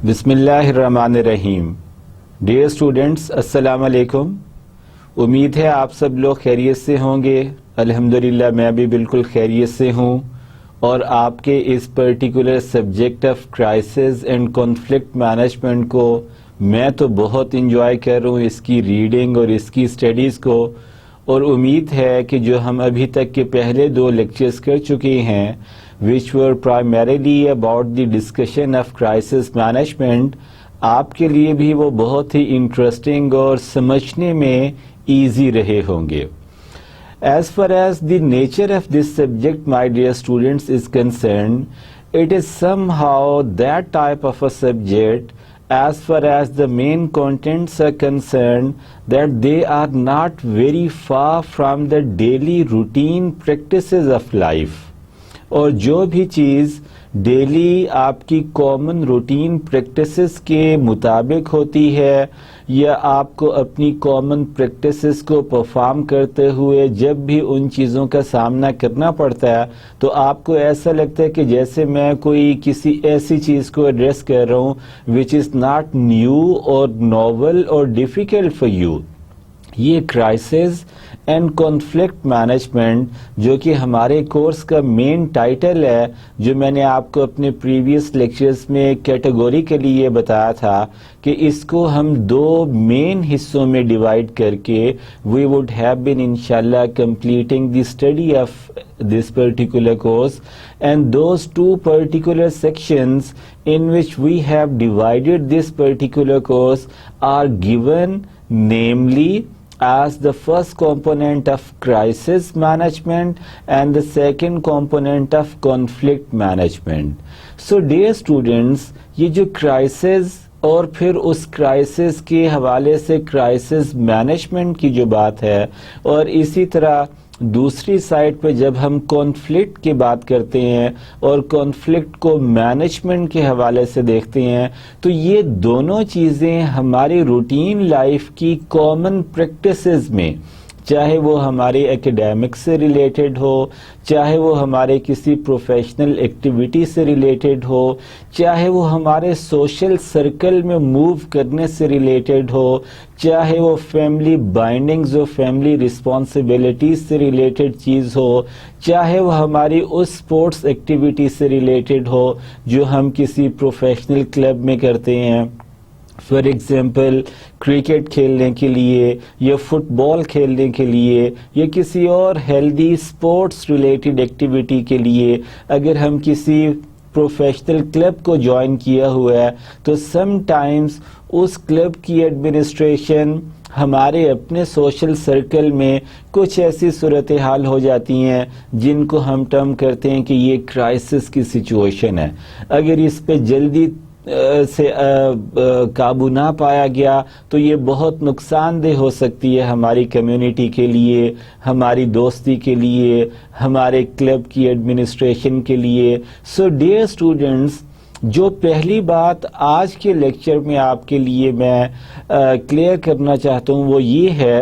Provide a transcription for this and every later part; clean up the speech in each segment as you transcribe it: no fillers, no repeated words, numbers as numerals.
बिस्मिल्लाहिर्रहमानिर्रहीम। Dear students, अस्सलाम वालेकुम। उम्मीद है आप सब लोग खैरियत से होंगे। अल्हम्दुलिल्लाह मैं भी बिल्कुल खैरियत से हूँ और आपके इस particular subject of crisis and conflict management को मैं तो बहुत इंजॉय कर रहा हूँ, इसकी रीडिंग और इसकी स्टडीज़ को। और उम्मीद है कि जो हम अभी तक के पहले 2 लेक्चर्स कर चुके हैं, which were primarily about the discussion of crisis management, आपके लिए भी वो बहुत ही इंटरेस्टिंग और समझने में ईजी रहे होंगे। As far as the nature of this subject, my dear students, is concerned, it is somehow that type of a subject, as far as the main contents are concerned, that they are not very far from the daily routine practices of life. और जो भी चीज़ daily आपकी common routine practices के मुताबिक होती है या आपको अपनी कॉमन प्रैक्टिसेस को परफॉर्म करते हुए जब भी उन चीज़ों का सामना करना पड़ता है, तो आपको ऐसा लगता है कि जैसे मैं कोई किसी ऐसी चीज़ को एड्रेस कर रहा हूँ विच इज़ नॉट न्यू और नॉवल और डिफ़िकल्ट फॉर यू। ये क्राइसिस एंड कॉन्फ्लिक्ट मैनेजमेंट, जो कि हमारे कोर्स का मेन टाइटल है, जो मैंने आपको अपने प्रीवियस लेक्चर्स में कैटेगोरिकली ये बताया था कि इसको हम 2 मेन हिस्सों में डिवाइड करके वी वुड हैव बीन इंशाल्लाह completing the study of this particular course, and those 2 particular sections in which we have divided this particular course are given, namely as the first component of crisis management and the second component of conflict management. So dear students, ये जो crisis और फिर उस crisis के हवाले से crisis management की जो बात है, और इसी तरह दूसरी साइड पे जब हम कॉन्फ्लिक्ट की बात करते हैं और कॉन्फ्लिक्ट को मैनेजमेंट के हवाले से देखते हैं, तो ये दोनों चीज़ें हमारी रूटीन लाइफ की कॉमन प्रैक्टिसेस में, चाहे वो हमारे एकेडमिक्स से रिलेटेड हो, चाहे वो हमारे किसी प्रोफेशनल एक्टिविटी से रिलेटेड हो, चाहे वो हमारे सोशल सर्कल में मूव करने से रिलेटेड हो, चाहे वो फैमिली बाइंडिंग्स और फैमिली रिस्पॉन्सिबिलिटीज से रिलेटेड चीज़ हो, चाहे वो हमारी उस स्पोर्ट्स एक्टिविटी से रिलेटेड हो जो हम किसी प्रोफेशनल क्लब में करते हैं, फॉर एग्जाम्पल क्रिकेट खेलने के लिए या फुटबॉल खेलने के लिए या किसी और हेल्दी स्पोर्ट्स रिलेटेड एक्टिविटी के लिए अगर हम किसी प्रोफेशनल क्लब को ज्वाइन किया हुआ है, तो समटाइम्स उस क्लब की एडमिनिस्ट्रेशन हमारे अपने सोशल सर्कल में कुछ ऐसी सूरत हाल हो जाती हैं जिनको हम टर्म करते हैं कि ये क्राइसिस की सिचुएशन है। अगर इस पे जल्दी से काबू ना पाया गया तो ये बहुत नुकसानदेह हो सकती है हमारी कम्युनिटी के लिए, हमारी दोस्ती के लिए, हमारे क्लब की एडमिनिस्ट्रेशन के लिए। सो डियर स्टूडेंट्स, जो पहली बात आज के लेक्चर में आपके लिए मैं क्लियर करना चाहता हूँ वो ये है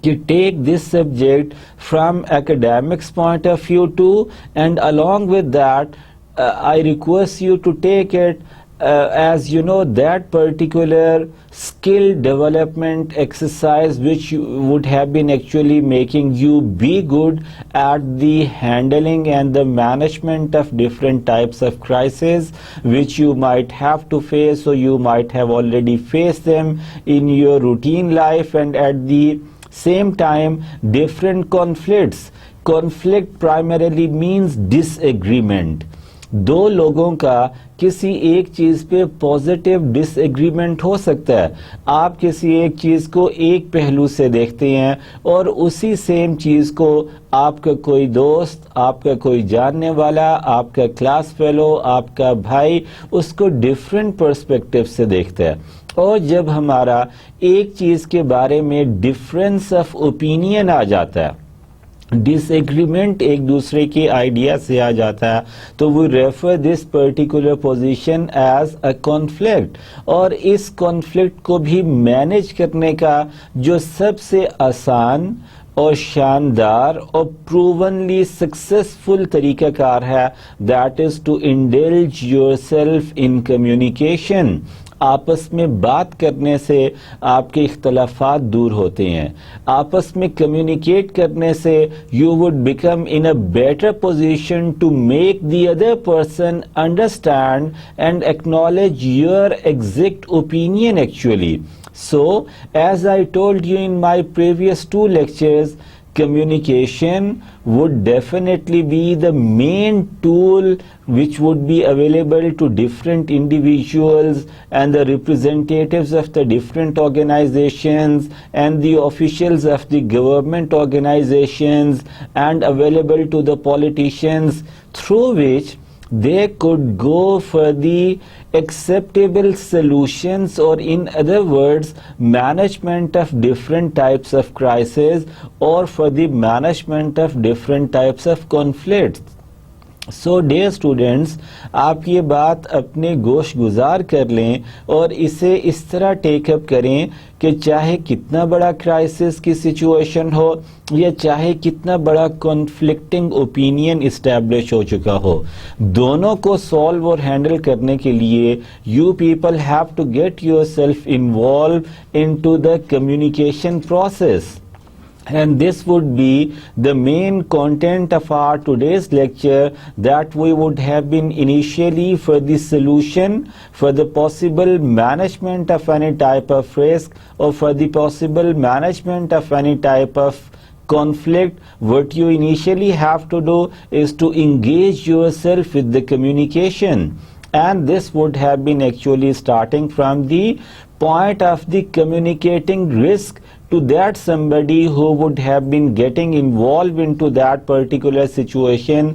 कि take this subject from academics point of view too, and along with that I request you to take it as you know that particular skill development exercise which would have been actually making you be good at the handling and the management of different types of crises which you might have to face, or you might have already faced them in your routine life, and at the same time different conflicts. Conflict primarily means disagreement. 2 लोगों का किसी एक चीज़ पे positive disagreement हो सकता है। आप किसी एक चीज़ को एक पहलू से देखते हैं और उसी सेम चीज़ को आपका कोई दोस्त, आपका कोई जानने वाला, आपका क्लास फेलो, आपका भाई उसको डिफरेंट पर्सपेक्टिव से देखता है। और जब हमारा एक चीज़ के बारे में डिफरेंस ऑफ ओपिनियन आ जाता है, डिसएग्रीमेंट एक दूसरे के आइडिया से आ जाता है, तो we refer this particular position as a conflict. और इस कॉन्फ्लिक्ट को भी मैनेज करने का जो सबसे आसान और शानदार और प्रूवनली सक्सेसफुल तरीकाकार है, that is to indulge yourself in communication. आपस में बात करने से आपके इख्तलाफात दूर होते हैं। आपस में कम्युनिकेट करने से you would become in a better position to make the other person understand and acknowledge your exact opinion actually. So, as I told you in my previous 2 lectures, communication would definitely be the main tool which would be available to different individuals and the representatives of the different organizations and the officials of the government organizations and available to the politicians, through which they could go for the acceptable solutions, or in other words, management of different types of crises, or for the management of different types of conflicts. So dear students, आप ये बात अपने गोश गुजार कर लें और इसे इस तरह टेकअप करें कि चाहे कितना बड़ा क्राइसिस की सिचुएशन हो या चाहे कितना बड़ा कॉन्फ्लिक्टिंग ओपिनियन इस्टेब्लिश हो चुका हो, दोनों को सॉल्व और हैंडल करने के लिए you people have to get yourself involve into the communication process. And this would be the main content of our today's lecture, that we would have been initially for the solution, for the possible management of any type of risk, or for the possible management of any type of conflict. What you initially have to do is to engage yourself with the communication, and this would have been actually starting from the point of the communicating risk to that somebody who would have been getting involved into that particular situation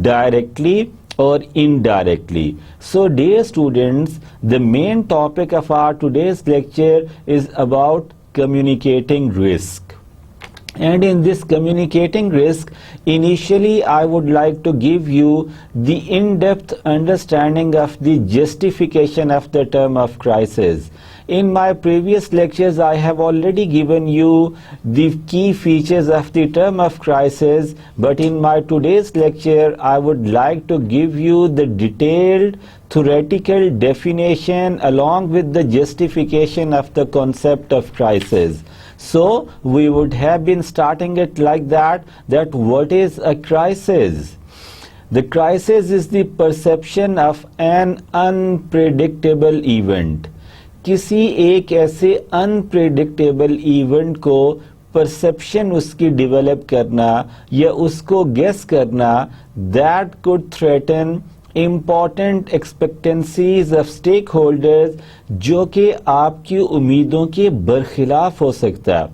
directly or indirectly. So dear students, the main topic of our today's lecture is about communicating risk. And in this communicating risk, initially I would like to give you the in-depth understanding of the justification of the term of crisis. In my previous lectures, I have already given you the key features of the term of crisis, but in my today's lecture, I would like to give you the detailed theoretical definition along with the justification of the concept of crisis. So, we would have been starting it like that what is a crisis? The crisis is the perception of an unpredictable event. किसी एक ऐसे unpredictable event को perception उसकी develop करना या उसको guess करना, that could threaten important expectancies of stakeholders, जो कि आपकी उम्मीदों के बरखिलाफ हो सकता है.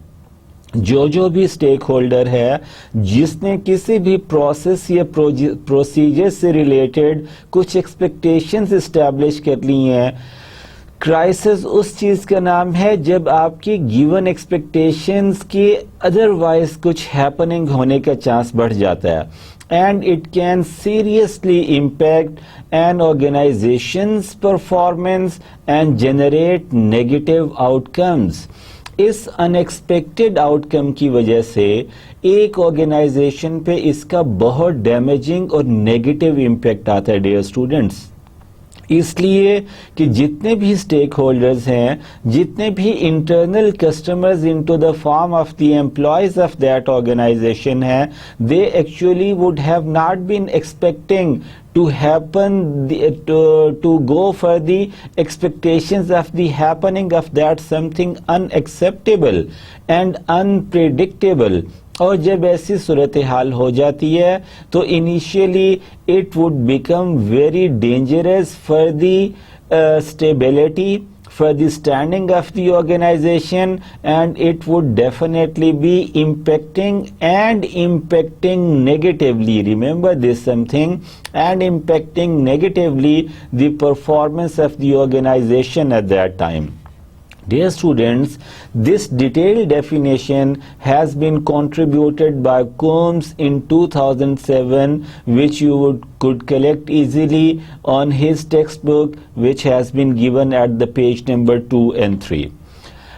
जो भी स्टेक होल्डर है जिसने किसी भी प्रोसेस या प्रोसीजर से रिलेटेड कुछ एक्सपेक्टेशंस एस्टैब्लिश कर ली हैं, क्राइसिस उस चीज का नाम है जब आपकी गिवन एक्सपेक्टेशंस के अदरवाइज कुछ हैपनिंग होने का चांस बढ़ जाता है, and it can seriously impact an organizations performance and generate negative outcomes. इस अनएक्सपेक्टेड आउटकम की वजह से एक ऑर्गेनाइजेशन पे इसका बहुत डैमेजिंग और नेगेटिव इम्पैक्ट आता है डियर स्टूडेंट्स. इसलिए कि जितने भी स्टेक होल्डर्स हैं, जितने भी internal customers into the form of the employees of that organisation है, they actually would have not been expecting to happen to go for the expectations of the happening of that something unacceptable and unpredictable. और जब ऐसी सूरत हाल हो जाती है तो initially it would become very dangerous for the stability, for the standing of the organization, and it would definitely be impacting negatively. Remember this something, and impacting negatively the performance of the organization at that time. Dear students, this detailed definition has been contributed by Combs in 2007, which you could collect easily on his textbook, which has been given at the page number 2 and 3.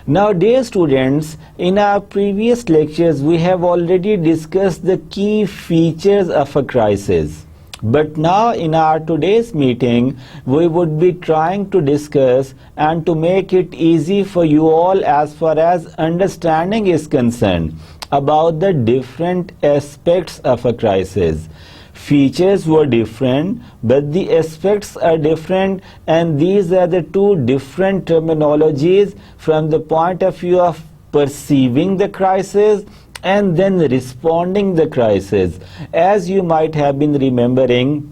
Now, dear students, in our previous lectures, we have already discussed the key features of a crisis. But now in our today's meeting, we would be trying to discuss and to make it easy for you all as far as understanding is concerned about the different aspects of a crisis. Features were different, but the aspects are different, and these are the two different terminologies from the point of view of perceiving the crisis and then responding the crisis. As you might have been remembering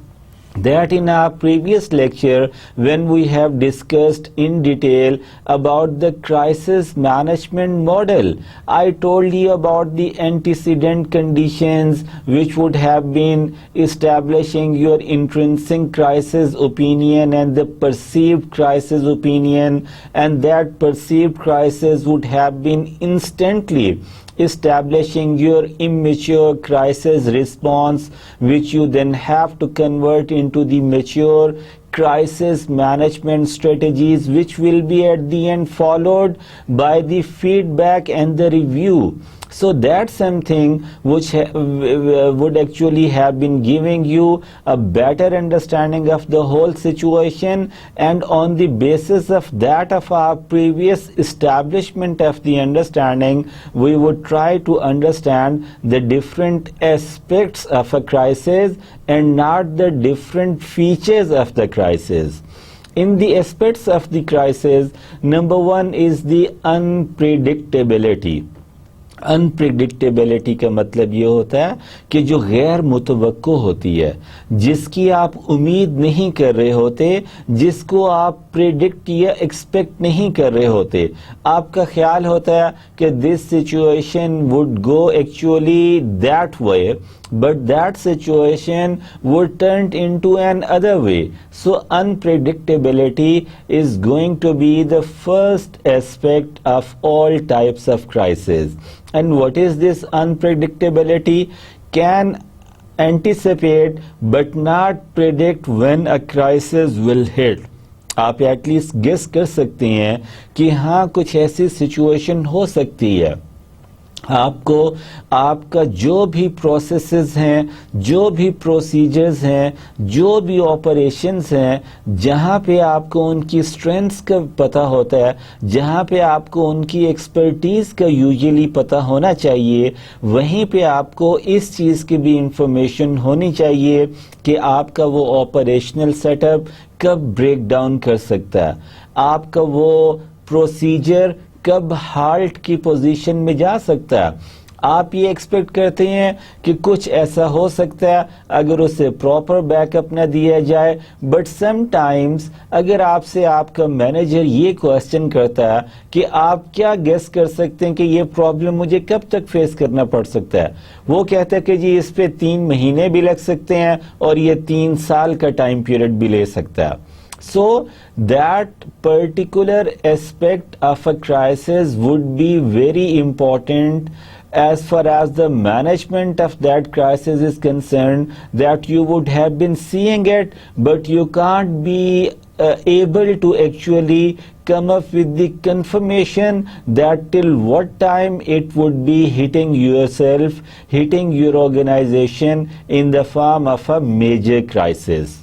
that in our previous lecture, when we have discussed in detail about the crisis management model, I told you about the antecedent conditions which would have been establishing your intrinsic crisis opinion and the perceived crisis opinion, and that perceived crisis would have been instantly establishing your immature crisis response, which you then have to convert into the mature crisis management strategies, which will be at the end followed by the feedback and the review. So that's something which would actually have been giving you a better understanding of the whole situation, and on the basis of that, of our previous establishment of the understanding, we would try to understand the different aspects of a crisis and not the different features of the crisis. In the aspects of the crisis, number one is the unpredictability. Unpredictability का मतलब ये होता है कि जो गैर मुतवक्को होती है, जिसकी आप उम्मीद नहीं कर रहे होते, जिसको आप प्रिडिक्ट या एक्सपेक्ट नहीं कर रहे होते. आपका ख्याल होता है कि this situation would go actually that way, but that situation would turn into an other way. So unpredictability is going to be the first aspect of all types of crisis. And what is this unpredictability? Can anticipate but not predict when a crisis will hit. आप at least guess कर सकते हैं कि हाँ कुछ ऐसी situation हो सकती है. आपको आपका जो भी प्रोसेसेस हैं, जो भी प्रोसीजर्स हैं, जो भी ऑपरेशंस हैं, जहाँ पे आपको उनकी स्ट्रेंथ्स का पता होता है, जहाँ पे आपको उनकी एक्सपर्टीज़ का यूजुअली पता होना चाहिए, वहीं पे आपको इस चीज़ की भी इंफॉर्मेशन होनी चाहिए कि आपका वो ऑपरेशनल सेटअप कब ब्रेक डाउन कर सकता है, आपका वो प्रोसीजर कब हाल्ट की पोजीशन में जा सकता है. आप ये एक्सपेक्ट करते हैं कि कुछ ऐसा हो सकता है अगर उसे प्रॉपर बैकअप ना दिया जाए, बट समटाइम्स अगर आपसे आपका मैनेजर ये क्वेश्चन करता है कि आप क्या गेस कर सकते हैं कि ये प्रॉब्लम मुझे कब तक फेस करना पड़ सकता है, वो कहता है कि जी इस पे 3 महीने भी लग सकते हैं और ये 3 साल का टाइम पीरियड भी ले सकता है. So that particular aspect of a crisis would be very important as far as the management of that crisis is concerned, that you would have been seeing it, but you can't be able to actually come up with the confirmation that till what time it would be hitting yourself, hitting your organization in the form of a major crisis.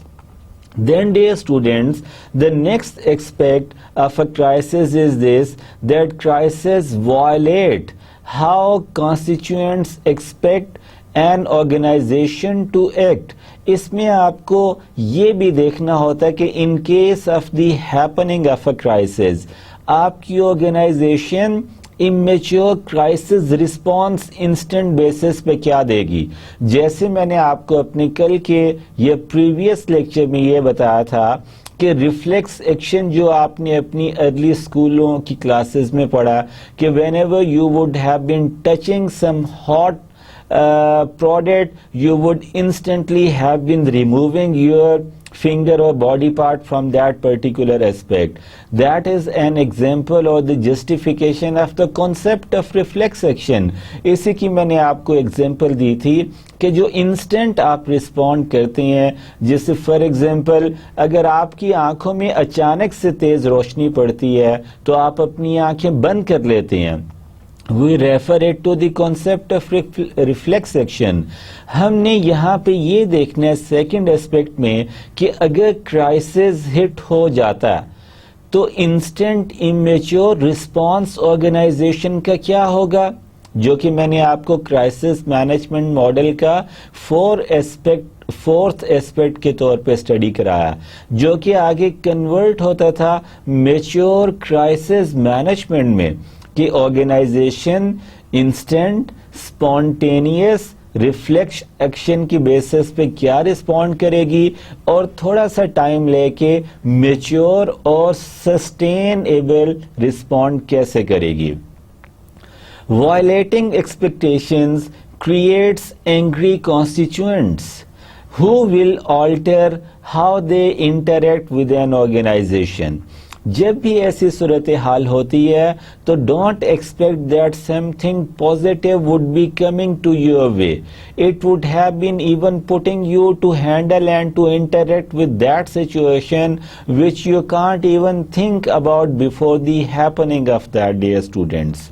Then, dear students, the next aspect of a crisis is this, that crisis violate how constituents expect an organization to act. इसमें आपको ये भी देखना होता है कि in case of the happening of a crisis, आपकी organization immature crisis response instant basis पे क्या देगी. जैसे मैंने आपको अपने कल के ये प्रीवियस लेक्चर में ये बताया था कि रिफ्लेक्स एक्शन जो आपने अपनी अर्ली स्कूलों की क्लासेस में पढ़ा कि whenever you would have been touching some hot product, you would instantly have been removing your finger or body part from that particular aspect. That is an example or the justification of the concept of reflex action. इसी की मैंने आपको example दी थी कि जो instant आप respond करते हैं, जैसे फॉर एग्जांपल अगर आपकी आंखों में अचानक से तेज रोशनी पड़ती है तो आप अपनी आंखें बंद कर लेते हैं. We refer it to the concept of reflex action. हमने यहाँ पे ये देखना है सेकंड एस्पेक्ट में कि अगर क्राइसिस हिट हो जाता है तो इंस्टेंट इमेच्योर रिस्पांस ऑर्गेनाइजेशन का क्या होगा, जो कि मैंने आपको क्राइसिस मैनेजमेंट मॉडल का फोर्थ एस्पेक्ट के तौर पे स्टडी कराया, जो कि आगे कन्वर्ट होता था मैच्योर क्राइसिस मैनेजमेंट में कि organization instant spontaneous reflex action की बेसिस पे क्या रिस्पॉन्ड करेगी और थोड़ा सा टाइम लेके मैच्योर और सस्टेनेबल रिस्पॉन्ड कैसे करेगी. Violating expectations creates angry constituents who will alter how they interact with an organization. जब भी ऐसी सूरत हाल होती है तो don't expect that something positive would be coming to your way. It would have been even putting you to handle and to interact with that situation which you can't even think about before the happening of that day. Students,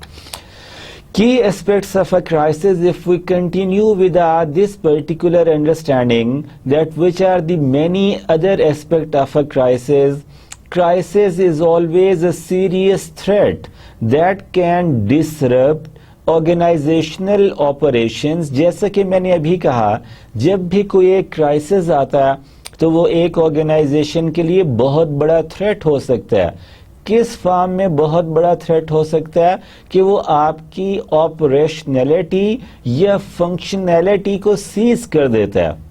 key aspects of a crisis, if we continue with this particular understanding, that which are the many other aspects of a crisis. Crisis is always a serious threat that can disrupt organizational operations. जैसा कि मैंने अभी कहा, जब भी कोई एक crisis आता है तो वो एक ऑर्गेनाइजेशन के लिए बहुत बड़ा थ्रेट हो सकता है. किस फॉर्म में बहुत बड़ा थ्रेट हो सकता है कि वो आपकी ऑपरेशनैलिटी या फंक्शनैलिटी को सीज कर देता है.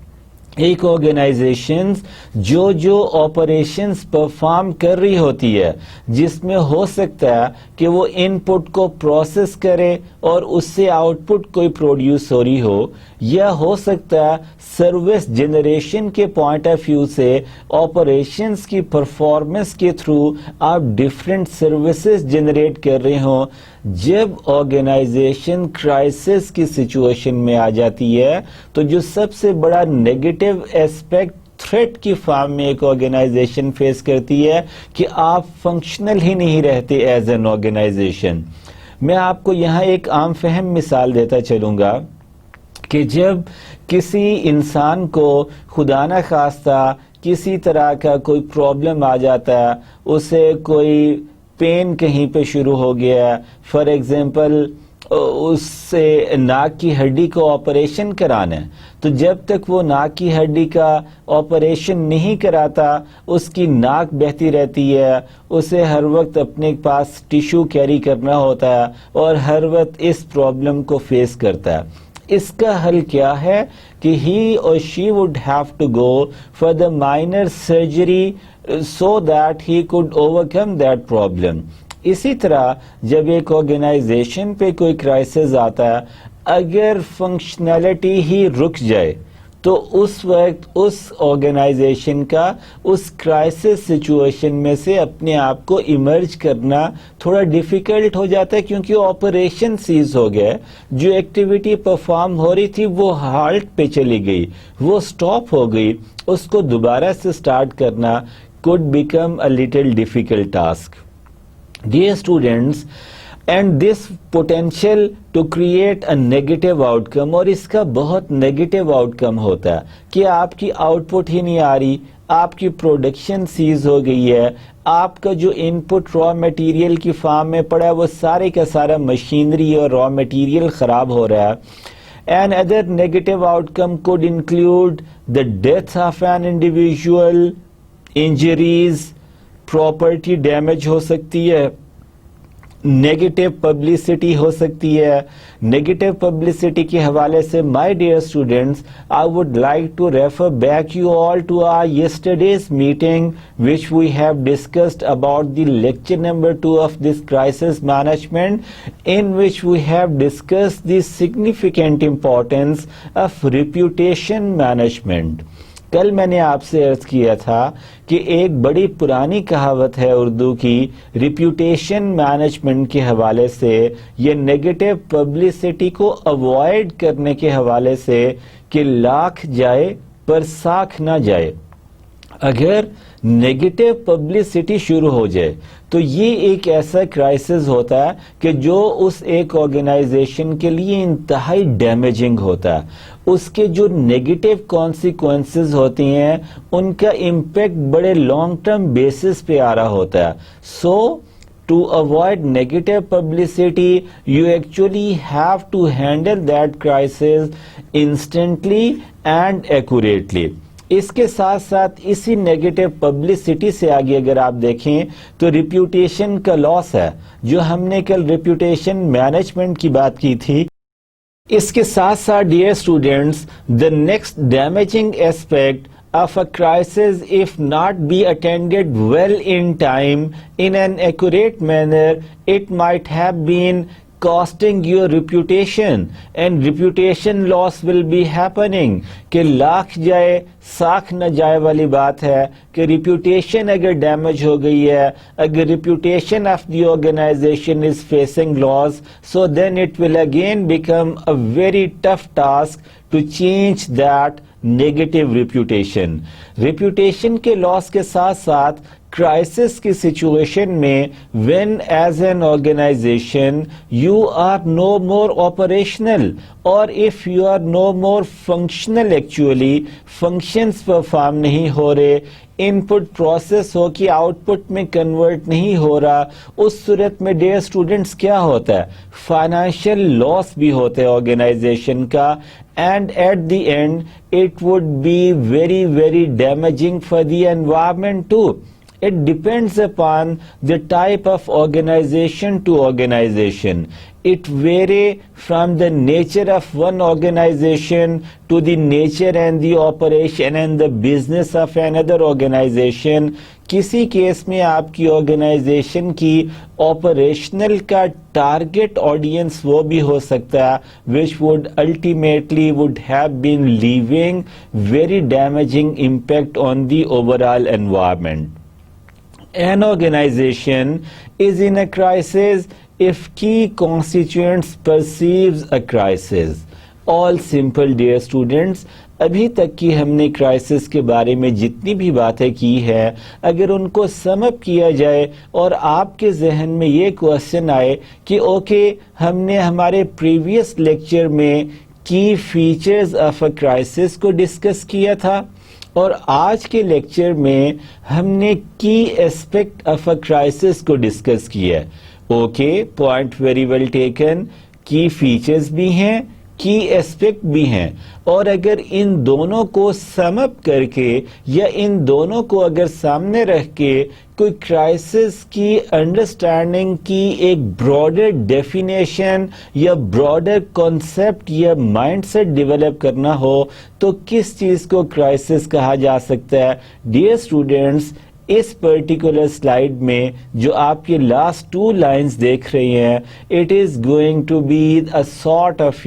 एक ऑर्गेनाइजेशन जो ऑपरेशंस परफॉर्म कर रही होती है, जिसमें हो सकता है कि वो इनपुट को प्रोसेस करे और उससे आउटपुट कोई प्रोड्यूस हो रही हो, या हो सकता है सर्विस जनरेशन के पॉइंट ऑफ व्यू से ऑपरेशंस की परफॉर्मेंस के थ्रू आप डिफरेंट सर्विसेज जनरेट कर रहे हो. जब ऑर्गेनाइजेशन क्राइसिस की सिचुएशन में आ जाती है तो जो सबसे बड़ा नेगेटिव एस्पेक्ट थ्रेट की फॉर्म में एक ऑर्गेनाइजेशन फेस करती है कि आप फंक्शनल ही नहीं रहते एज एन ऑर्गेनाइजेशन. मैं आपको यहाँ एक आम फहम मिसाल देता चलूंगा कि जब किसी इंसान को खुदा न खास्ता किसी तरह का कोई प्रॉब्लम आ जाता है, उसे कोई पेन कहीं पे शुरू हो गया, फॉर एग्जांपल उससे नाक की हड्डी को ऑपरेशन कराना है, तो जब तक वो नाक की हड्डी का ऑपरेशन नहीं कराता उसकी नाक बहती रहती है, उसे हर वक्त अपने पास टिश्यू कैरी करना होता है और हर वक्त इस प्रॉब्लम को फेस करता है. इसका हल क्या है कि ही और she would have to go for the minor surgery so that he could overcome that problem. इसी तरह जब एक ऑर्गेनाइजेशन पे कोई क्राइसिस आता है, अगर फंक्शनैलिटी ही रुक जाए तो उस वक्त उस ऑर्गेनाइजेशन का उस क्राइसिस सिचुएशन में से अपने आप को इमर्ज करना थोड़ा डिफिकल्ट हो जाता है, क्योंकि ऑपरेशन सीज हो गया. जो एक्टिविटी परफॉर्म हो रही थी वो हाल्ट पे चली गई, वो स्टॉप हो गई. उसको दोबारा से स्टार्ट करना could become a little difficult task. Dear students, and this potential to create a negative outcome, और इसका बहुत नेगेटिव आउटकम होता है कि आपकी आउटपुट ही नहीं आ रही, आपकी प्रोडक्शन सीज हो गई है, आपका जो इनपुट रॉ मटेरियल की फॉर्म में पड़ा है वो सारे का सारा मशीनरी और रॉ मटेरियल खराब हो रहा है. An other negative outcome could include the death of an individual, injuries, property damage हो सकती है, नेगेटिव पब्लिसिटी हो सकती है. नेगेटिव पब्लिसिटी के हवाले से my dear students, I would like to refer back you all to our yesterday's meeting which we have discussed about the lecture number 2 of this crisis management, in which we have discussed the significant importance of reputation management. कल मैंने आपसे अर्ज किया था कि एक बड़ी पुरानी कहावत है उर्दू की, रिप्यूटेशन मैनेजमेंट के हवाले से, ये नेगेटिव पब्लिसिटी को अवॉइड करने के हवाले से, कि लाख जाए पर साख ना जाए। अगर नेगेटिव पब्लिसिटी शुरू हो जाए तो ये एक ऐसा क्राइसिस होता है कि जो उस एक ऑर्गेनाइजेशन के लिए इंतहाई डैमेजिंग होता है। उसके जो नेगेटिव कॉन्सिक्वेंसेस होती हैं उनका इम्पैक्ट बड़े लॉन्ग टर्म बेसिस पे आ रहा होता है। सो to avoid negative publicity, you actually have to handle that crisis instantly and accurately. इसके साथ साथ इसी नेगेटिव पब्लिसिटी से आगे अगर आप देखें तो रिप्यूटेशन का लॉस है, जो हमने कल रिप्यूटेशन मैनेजमेंट की बात की थी। इसके साथ साथ dear students, the next damaging aspect of a crisis, if not be attended well in time in an accurate manner, it might have been costing your reputation, and reputation loss will be happening। कि लाख जाए साख न जाए वाली बात है कि reputation अगर डैमेज हो गई है, अगर reputation of the organization is facing loss, so then it will again become a very tough task to change that negative reputation के लॉस के साथ साथ क्राइसिस की सिचुएशन में when as an organisation you are no more operational और if you are no more functional, actually functions perform नहीं हो रहे, इनपुट प्रोसेस हो कि आउटपुट में कन्वर्ट नहीं हो रहा, उस सूरत में डियर स्टूडेंट्स क्या होता है, फाइनेंशियल लॉस भी होता है ऑर्गेनाइजेशन का, and at the end it would be very very damaging for the environment too. It depends upon the type of organization to organization. It vary from the nature of one organization to the nature and the operation and the business of another organization. किसी case में आपकी organisation की operational का target audience वो भी हो सकता है which would ultimately would have been leaving very damaging impact on the overall environment. An organization is in a crisis if key constituents perceives a crisis. All simple dear students, अभी तक की हमने crisis के बारे में जितनी भी बातें की है, अगर उनको समअप किया जाए और आपके जहन में ये क्वेश्चन आए कि ओके हमने हमारे प्रीवियस लेक्चर में की फीचर्स ऑफ अ क्राइसिस को डिस्कस किया था और आज के लेक्चर में हमने की एस्पेक्ट ऑफ अ क्राइसिस को डिस्कस किया है। Okay, point very well taken. की फीचर्स भी हैं, की एस्पेक्ट भी हैं, और अगर इन दोनों को समअप करके या इन दोनों को अगर सामने रख के कोई क्राइसिस की अंडरस्टैंडिंग की एक ब्रॉडर डेफिनेशन या ब्रॉडर कॉन्सेप्ट या माइंडसेट डेवलप करना हो तो किस चीज को क्राइसिस कहा जा सकता है? डियर स्टूडेंट्स, इस पर्टिकुलर स्लाइड में जो आप ये लास्ट 2 लाइंस देख रहे हैं, it is going to be a sort of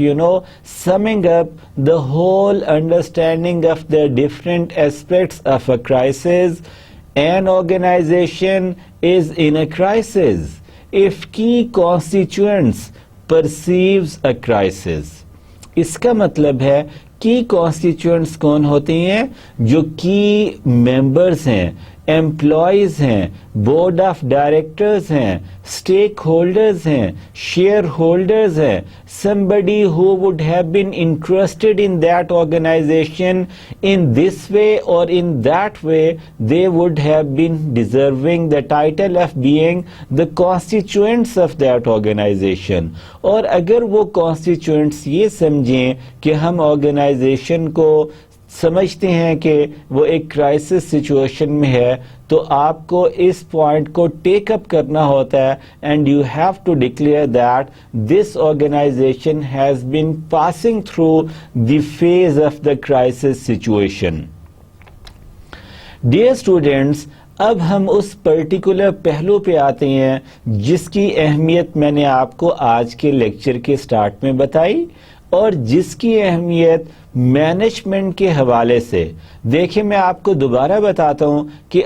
summing up the whole understanding of the different aspects of a crisis. An organization is in a crisis if key constituents perceives a crisis. इसका मतलब है की constituents कौन होते हैं? जो की members हैं, एम्प्लॉयज हैं, बोर्ड ऑफ डायरेक्टर्स हैं, स्टेक होल्डर्स हैं, शेयर होल्डर्स हैं, somebody who would have been interested in that organization in this way or in that way, they would have been deserving the title of being the constituents of that organization. और अगर वो constituents ये समझें कि हम organization को समझते हैं कि वो एक क्राइसिस सिचुएशन में है, तो आपको इस पॉइंट को टेक अप करना होता है and you have to declare that this organization has been passing through the phase of the crisis situation. Dear students, अब हम उस पर्टिकुलर पहलू पे आते हैं जिसकी अहमियत मैंने आपको आज के लेक्चर के स्टार्ट में बताई, और जिसकी अहमियत मैनेजमेंट के हवाले से। देखिए मैं आपको दोबारा बताता हूं कि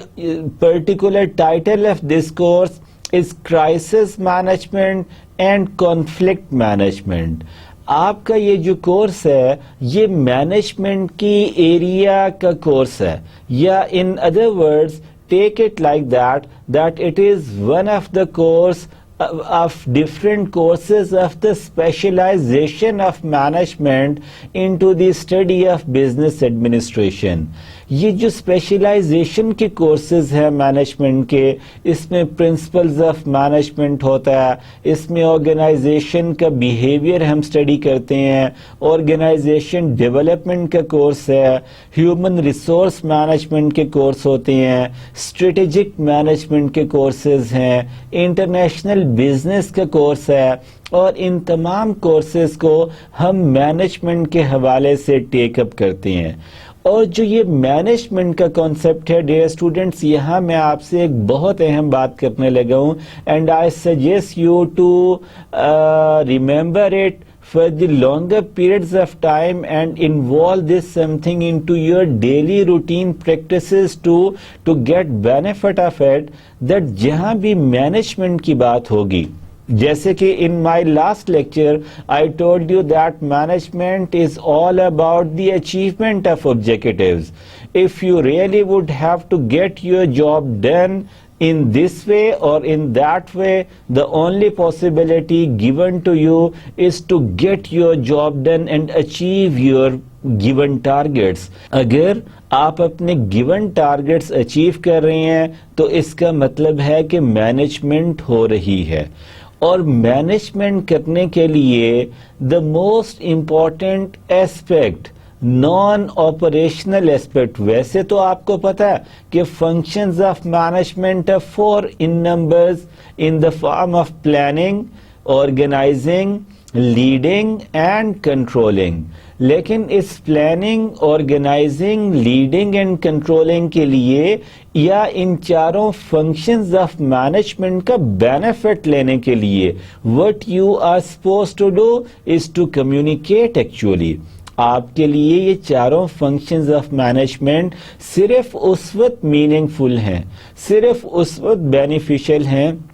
particular title of this course is crisis management and conflict management. आपका ये जो कोर्स है ये मैनेजमेंट की एरिया का कोर्स है, या in other words take it like that it is one of the course of different courses of the specialization of management into the study of business administration। ये जो specialisation के courses हैं management के, इसमें principles of management होता है, इसमें organisation का बिहेवियर हम स्टडी करते हैं, ऑर्गेनाइजेशन डेवलपमेंट का कोर्स है, ह्यूमन रिसोर्स मैनेजमेंट के कोर्स होते हैं, स्ट्रेटेजिक मैनेजमेंट के कोर्सेज हैं, इंटरनेशनल बिजनेस का कोर्स है, और इन तमाम कोर्सेज को हम मैनेजमेंट के हवाले से टेकअप करते हैं। और जो ये मैनेजमेंट का कॉन्सेप्ट है डियर स्टूडेंट्स, यहाँ मैं आपसे एक बहुत अहम बात करने लगा हूँ, and I suggest you to remember it for the longer periods of time and involve this something into your daily routine practices to get benefit of it, that जहाँ भी मैनेजमेंट की बात होगी, जैसे कि in my last lecture I told you that management is all about the achievement of objectives. If you really would have to get your job done in this way or in that way, the only possibility given to you is to get your job done and achieve your given targets। अगर आप अपने given targets achieve कर रहे हैं तो इसका मतलब है कि मैनेजमेंट हो रही है। और मैनेजमेंट करने के लिए the most important aspect, non operational aspect, वैसे तो आपको पता है कि functions of management are 4 in numbers in the form of planning, organizing, leading and controlling. लेकिन इस planning, organizing, leading and controlling के लिए या इन चारों फंक्शंस ऑफ मैनेजमेंट का बेनिफिट लेने के लिए what you are supposed to do is to communicate. Actually आपके लिए ये चारों फंक्शंस ऑफ मैनेजमेंट सिर्फ उस वक्त मीनिंगफुल हैं, सिर्फ उस वक्त बेनिफिशियल हैं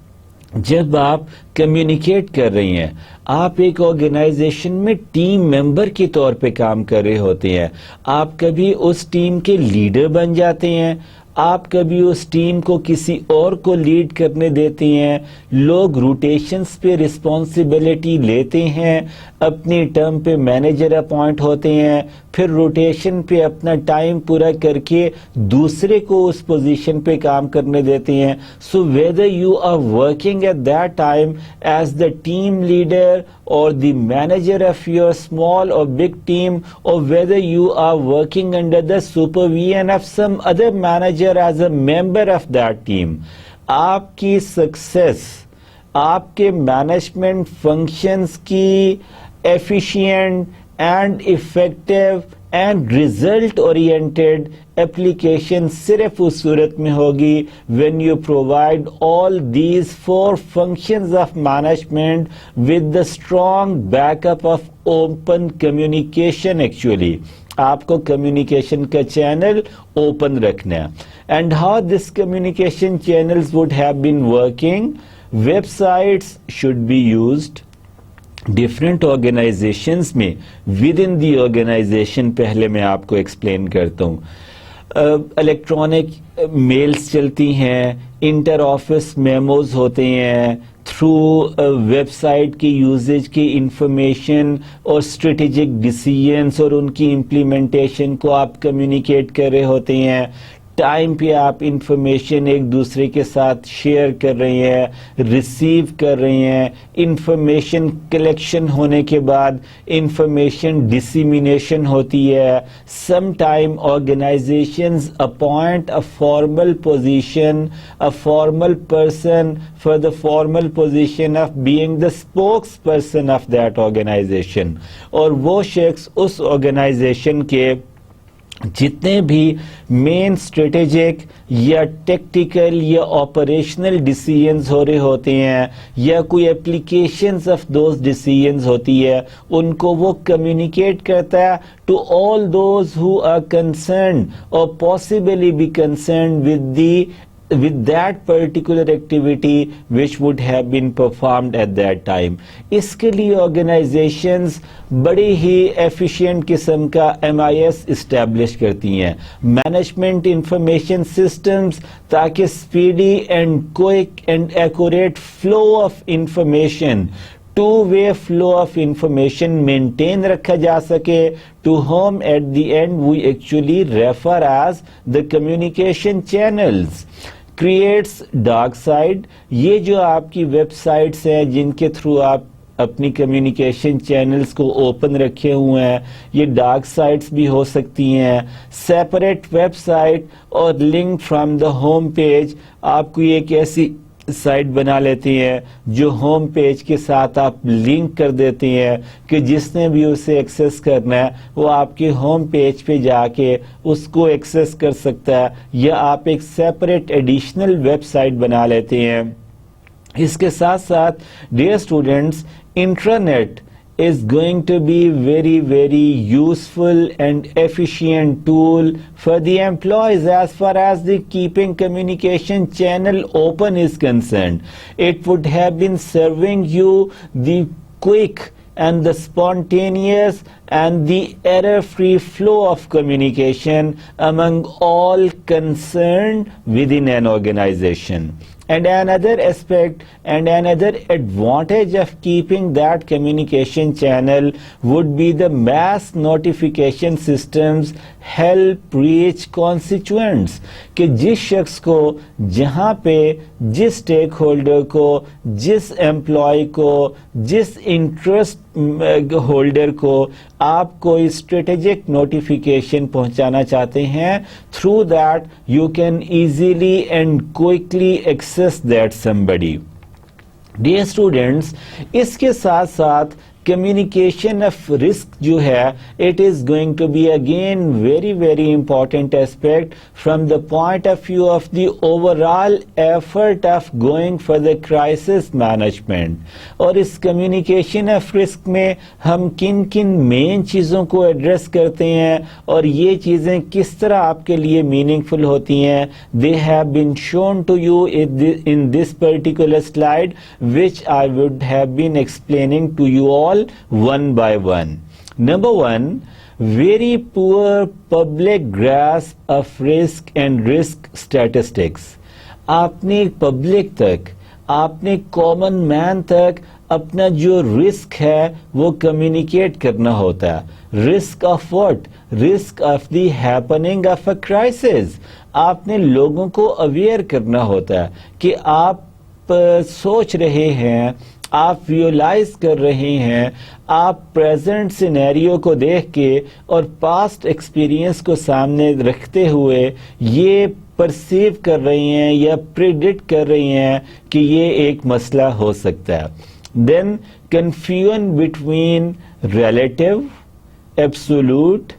जब आप कम्युनिकेट कर रही हैं। आप एक ऑर्गेनाइजेशन में टीम मेंबर के तौर पे काम कर रहे होते हैं, आप कभी उस टीम के लीडर बन जाते हैं, आप कभी उस टीम को किसी और को लीड करने देते हैं, लोग रोटेशंस पे रिस्पॉन्सिबिलिटी लेते हैं, अपनी टर्म पे मैनेजर अपॉइंट होते हैं, फिर रोटेशन पे अपना टाइम पूरा करके दूसरे को उस पोजीशन पे काम करने देते हैं। So whether you are working at that time as the team leader or the manager of your small or big team, or whether you are working under the supervision of some other manager as a member of that team, आपकी success, आपके management functions की efficient and effective and result oriented application सिर्फ उस सूरत में होगी when you provide all these 4 functions of management with the strong backup of open communication। Actually आपको communication का channel open रखना है। And how this communication channels would have been working, websites should be used different organizations में, within the organization. पहले मैं आपको explain करता हूँ। इलेक्ट्रॉनिक मेल्स चलती हैं, इंटर ऑफिस मेमोज होते हैं, थ्रू वेबसाइट की यूजेज की इंफॉर्मेशन और स्ट्रेटेजिक डिसीजंस और उनकी इम्प्लीमेंटेशन को आप कम्युनिकेट कर रहे होते हैं। टाइम पे आप इंफॉर्मेशन एक दूसरे के साथ शेयर कर रहे हैं, रिसीव कर रहे हैं। इंफॉर्मेशन कलेक्शन होने के बाद इंफॉर्मेशन डिसिमिनेशन होती है। Some time organizations appoint a formal position, a formal person for the formal position of being the spokesperson of that organization, और वो शख्स उस ऑर्गेनाइजेशन के जितने भी मेन स्ट्रेटेजिक या टेक्टिकल या ऑपरेशनल डिसीजंस हो रहे होते हैं या कोई एप्लीकेशंस ऑफ दोज डिसीजंस होती है, उनको वो कम्युनिकेट करता है to all those who are concerned और possibly be concerned with that particular activity which would have been performed at that time. इसके लिए organizations बड़ी ही efficient किस्म का MIS establish करती हैं, management information systems, ताकि speedy and quick and accurate flow of information, two-way flow of information maintain रखा जा सके, to whom at the end we actually refer as the communication channels. Creates dark side, ये जो आपकी websites हैं जिनके through आप अपनी कम्युनिकेशन चैनल्स को ओपन रखे हुए हैं, ये डार्क साइट्स भी हो सकती हैं। सेपरेट वेबसाइट और link from the home page, आपको एक ऐसी साइट बना लेती हैं जो होम पेज के साथ आप लिंक कर देती हैं कि जिसने भी उसे एक्सेस करना है वो आपके होम पेज पे जाके उसको एक्सेस कर सकता है, या आप एक सेपरेट एडिशनल वेबसाइट बना लेते हैं। इसके साथ साथ dear students, intranet is going to be very useful and efficient tool for the employees as far as the keeping communication channel open is concerned. It would have been serving you the quick and the spontaneous and the error-free flow of communication among all concerned within an organization. And another aspect and another advantage of keeping that communication channel would be the mass notification systems help reach constituents, कि जिस शख्स को जहाँ पे जिस stake holder को, जिस employ को, जिस इंटरेस्ट होल्डर को आप कोई स्ट्रेटेजिक नोटिफिकेशन पहुंचाना चाहते हैं, through that you can easily and quickly access that somebody. Dear students, इसके साथ साथ communication of risk जो है, it is going to be again very important aspect from the point of view of the overall effort of going for the crisis management. और इस communication of risk में हम किन किन मेन चीज़ों को एड्रेस करते हैं और ये चीज़ें किस तरह आपके लिए मीनिंगफुल होती हैं, they have been shown to you in this particular slide which I would have been explaining to you all one by one. Number one, very poor public grasp of risk and risk statistics. आपने public तक, आपने common man तक अपना जो risk है वो communicate करना होता है। Risk of what? Risk of the happening of a crisis. आपने लोगों को अवेयर करना होता है कि आप सोच रहे हैं, आप रियलाइज कर रहे हैं, आप प्रेजेंट सिनेरियो को देख के और पास्ट एक्सपीरियंस को सामने रखते हुए ये परसीव कर रही हैं या प्रिडिक्ट कर रही हैं कि ये एक मसला हो सकता है। Then confusion between relative, absolute,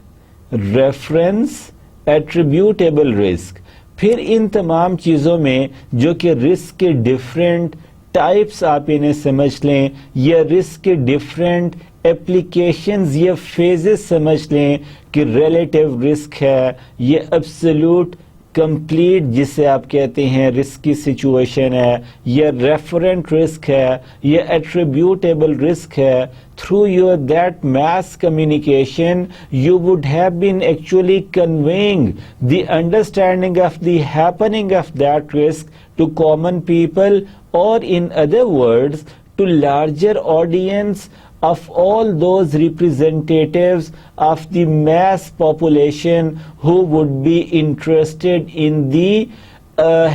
reference, attributable risk. फिर इन तमाम चीज़ों में जो कि रिस्क के डिफरेंट टाइप्स आप इन्हें समझ लें, या रिस्क के डिफरेंट एप्लीकेशंस या फेजेस समझ लें कि रिलेटिव रिस्क है, ये एब्सोल्यूट कंप्लीट जिसे आप कहते हैं रिस्क की सिचुएशन है, या रेफरेंट रिस्क है, या एट्रीब्यूटेबल रिस्क है। Through your that mass communication you would have been actually conveying the understanding of the happening of that risk to common people, or in other words to larger audience of all those representatives of the mass population who would be interested in the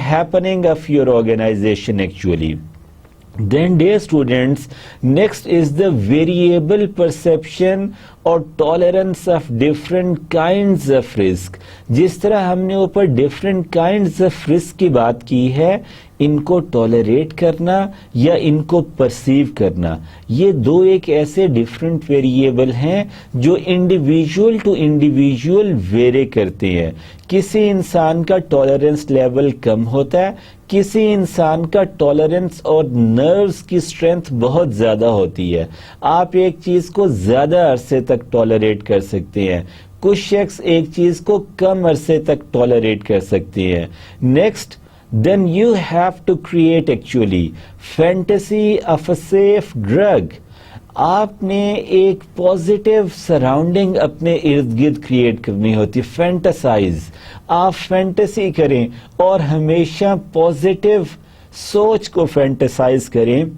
happening of your organization actually. Then dear students, next is the variable perception और tolerance of different kinds of risk. जिस तरह हमने ऊपर different kinds of risk की बात की है, इनको टॉलरेट करना या इनको परसीव करना, ये दो एक ऐसे डिफरेंट वेरिएबल हैं जो इंडिविजुअल टू इंडिविजुअल वेरी करते हैं। किसी इंसान का टॉलरेंस लेवल कम होता है, किसी इंसान का टॉलरेंस और नर्व्स की स्ट्रेंथ बहुत ज़्यादा होती है। आप एक चीज़ को ज़्यादा अरसे तक टॉलरेट कर सकते हैं, कुछ शख्स एक चीज़ को कम अरसे तक टॉलरेट कर सकते हैं। Next, then you have to create actually fantasy of a safe drug। आपने एक पॉजिटिव सराउंडिंग अपने इर्द गिर्द क्रिएट करनी होती, फैंटासाइज। आप फैंटेसी करें और हमेशा पॉजिटिव सोच को फैंटासाइज करें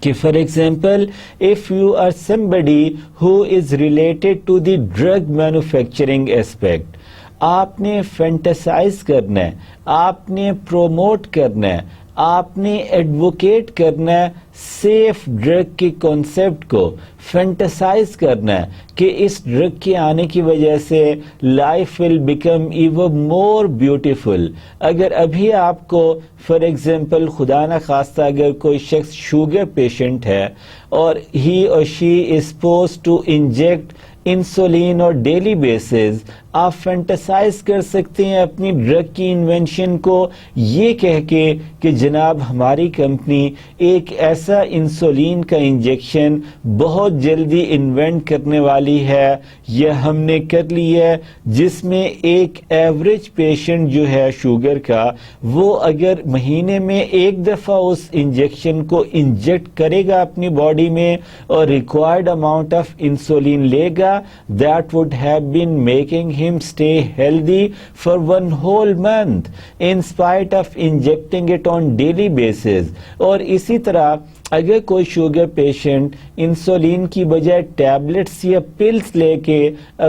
कि for example if you are somebody who is related to the drug manufacturing aspect, आपने फैंटासाइज करना है, आपने प्रोमोट करना है, आपने एडवोकेट करना है सेफ ड्रग के कॉन्सेप्ट को, फैंटासाइज करना है कि इस ड्रग के आने की वजह से life will become even more beautiful. अगर अभी आपको फॉर एग्जांपल खुदा ना खास्ता अगर कोई शख्स शुगर पेशेंट है और ही और she is supposed to inject insulin और डेली बेसिस, आप फैंटासाइज कर सकते हैं अपनी ड्रग की इन्वेंशन को ये कह के कि जनाब हमारी कंपनी एक ऐसा इंसुलिन का इंजेक्शन बहुत जल्दी इन्वेंट करने वाली है, यह हमने कर ली है, जिसमें एक एवरेज पेशेंट जो है शुगर का, वो अगर महीने में एक दफ़ा उस इंजेक्शन को इंजेक्ट करेगा अपनी बॉडी में और रिक्वायर्ड अमाउंट ऑफ इंसुलिन लेगा, that would have been making him stay healthy for one whole month in spite of injecting it on daily basis। और इसी तरह अगर कोई शुगर पेशेंट इंसुलिन की बजाय टैबलेट्स या पिल्स लेके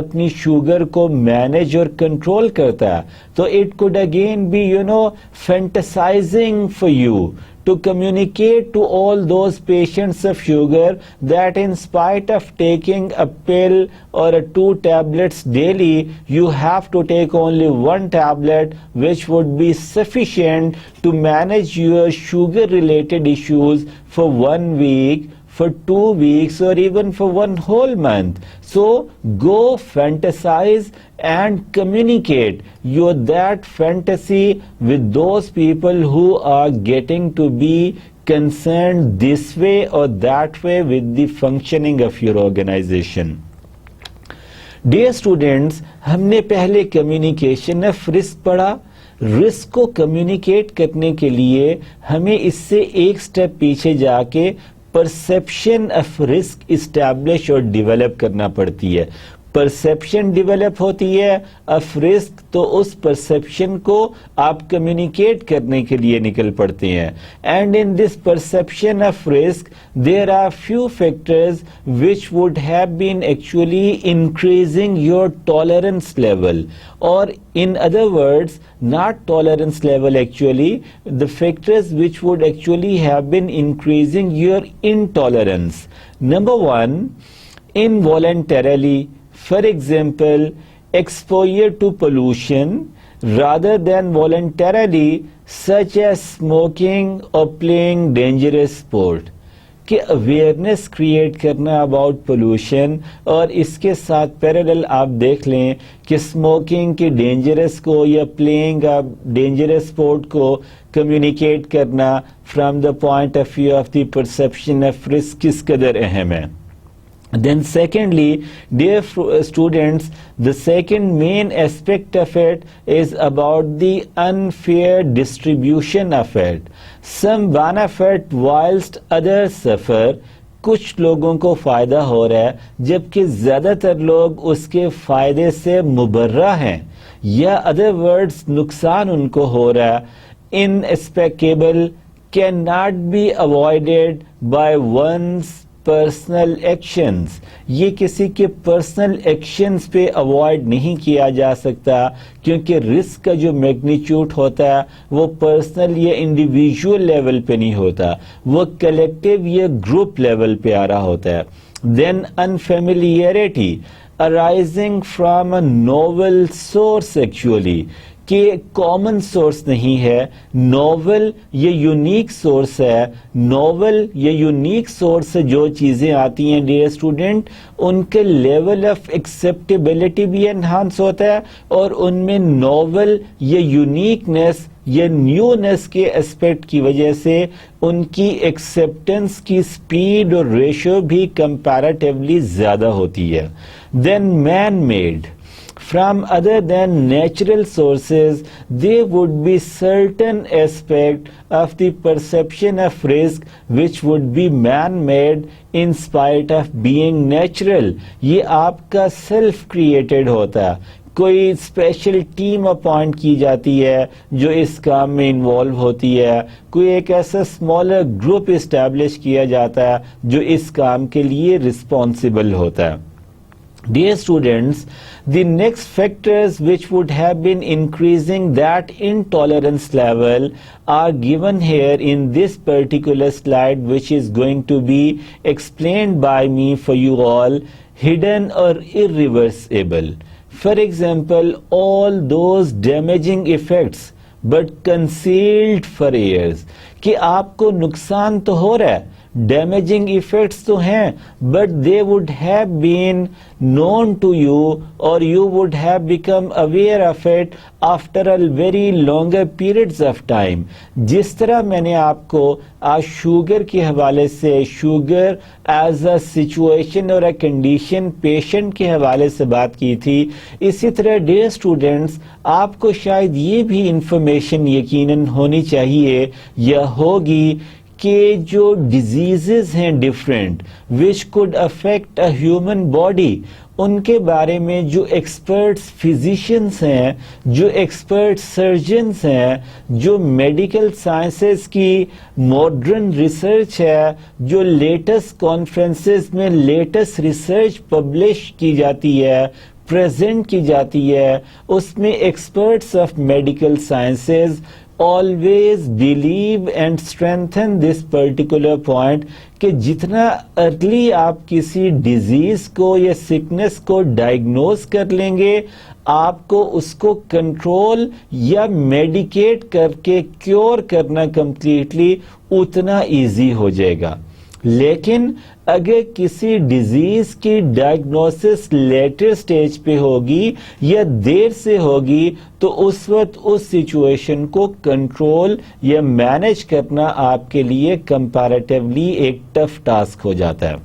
अपनी शुगर को मैनेज और कंट्रोल करता है, तो it could again be fantasizing for you to communicate to all those patients of sugar that in spite of taking a pill or 2 tablets daily, you have to take only 1 tablet which would be sufficient to manage your sugar related issues for 1 week, for 2 weeks or even for 1 whole month। So go fantasize and communicate your that fantasy with those people who are getting to be concerned this way or that way with the functioning of your organization। Dear students, हमने पहले communication of risk पढ़ा। Risk को communicate करने के लिए हमें इससे एक स्टेप पीछे जाके परसेप्शन ऑफ रिस्क इस्टेब्लिश और डेवलप करना पड़ती है। परसेप्शन डेवलप होती है ऑफ रिस्क, तो उस परसेप्शन को आप कम्युनिकेट करने के लिए निकल पड़ते हैं। And in this perception of risk there are few factors which would have been actually increasing your tolerance level, और in other words not tolerance level, actually the factors which would actually have been increasing your intolerance। Number 1, involuntarily, for example exposure to pollution, rather than voluntarily, such as smoking or playing dangerous sport। कि awareness create करना about pollution, और इसके साथ parallel आप देख लें कि smoking के डेंजरस को या प्लेइंग डेंजरस स्पोर्ट को कम्युनिकेट करना from the point of view of the perception of risk किस कदर अहम है। Then secondly, dear students, the second main aspect of it is about the unfair distribution of it। Some benefit whilst others suffer। कुछ लोगों को फायदा हो रहा है जबकि ज्यादातर लोग उसके फायदे से मुबर्रा हैं, या अदर वर्ड्स नुकसान उनको हो रहा है। Inescapable cannot be avoided by one's personal actions. ये किसी के पर्सनल एक्शंस पे अवॉइड नहीं किया जा सकता, क्योंकि रिस्क का जो मैग्नीट्यूड होता है वो पर्सनल या इंडिविजुअल लेवल पे नहीं होता, वो कलेक्टिव या ग्रुप लेवल पे आ रहा होता है। Then unfamiliarity arising from a novel source, actually कि कॉमन सोर्स नहीं है, नोवेल ये यूनिक सोर्स है। नोवेल ये यूनिक सोर्स से जो चीज़ें आती हैं डियर स्टूडेंट, उनके लेवल ऑफ एक्सेप्टेबिलिटी भी एनहांस होता है और उनमें नोवेल ये यूनिकनेस ये न्यूनेस के एस्पेक्ट की वजह से उनकी एक्सेप्टेंस की स्पीड और रेशियो भी कंपैरेटिवली ज़्यादा होती है। Then man made, from other than natural sources, there would be certain aspect of the perception of risk which would be man-made in spite of being natural. ये आपका self created होता है। कोई special team appoint की जाती है जो इस काम में इन्वॉल्व होती है, कोई एक ऐसा स्मॉलर ग्रुप इस्टेब्लिश किया जाता है जो इस काम के लिए रिस्पॉन्सिबल होता है। Dear students, the next factors which would have been increasing that intolerance level are given here in this particular slide, which is going to be explained by me for you all, hidden or irreversible. For example, all those damaging effects but concealed for years, कि आपको नुकसान तो हो रहा है, damaging effects तो हैं, but they would have been known to you और you would have become aware of it after a very longer periods of time. जिस तरह मैंने आपको आज शुगर के हवाले से, शुगर एज अ सिचुएशन और अ कंडीशन पेशेंट के हवाले से बात की थी, इसी तरह डियर स्टूडेंट्स आपको शायद ये भी इंफॉर्मेशन यकीनन होनी चाहिए या होगी कि जो डिजीजेस हैं different which could affect a human body, उनके बारे में जो एक्सपर्ट्स फिजिशियंस हैं, जो एक्सपर्ट सर्जन्स हैं, जो मेडिकल साइंसेस की मॉडर्न रिसर्च है, जो लेटेस्ट कॉन्फ्रेंसेस में लेटेस्ट रिसर्च पब्लिश की जाती है, प्रेजेंट की जाती है, उसमें experts of medical sciences always believe and strengthen this particular point कि जितना अर्ली आप किसी डिजीज को या सिकनेस को डायग्नोज कर लेंगे, आपको उसको कंट्रोल या मेडिकेट करके क्योर करना कंप्लीटली उतना इजी हो जाएगा। लेकिन अगर किसी डिजीज की डायग्नोसिस लेटर स्टेज पे होगी या देर से होगी तो उस वक्त उस सिचुएशन को कंट्रोल या मैनेज करना आपके लिए कंपैरेटिवली एक टफ टास्क हो जाता है।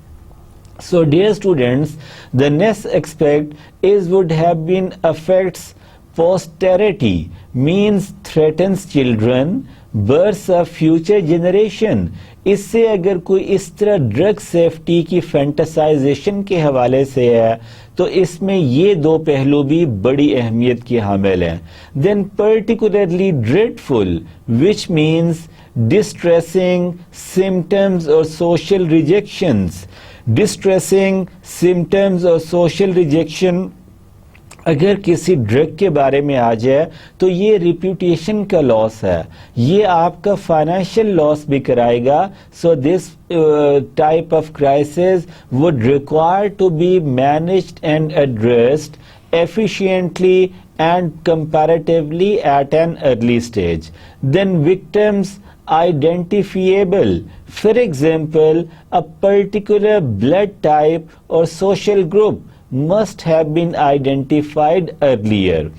So dear students, the next aspect is would have been affects posterity, means threatens children, birth of future generation। इससे अगर कोई इस तरह ड्रग सेफ्टी की फैंटासाइजेशन के हवाले से है तो इसमें ये दो पहलू भी बड़ी अहमियत की हामिल हैं। Then particularly dreadful, which means distressing symptoms और सोशल रिजेक्शंस। डिस्ट्रेसिंग सिम्टम्स और सोशल रिजेक्शन अगर किसी ड्रग के बारे में आ जाए तो ये रिप्यूटेशन का लॉस है, ये आपका फाइनेंशियल लॉस भी कराएगा। So this type of crisis would require to be managed and addressed efficiently and comparatively at an early stage. Then victims identifiable, for example, a particular blood type or social group must have been identified earlier.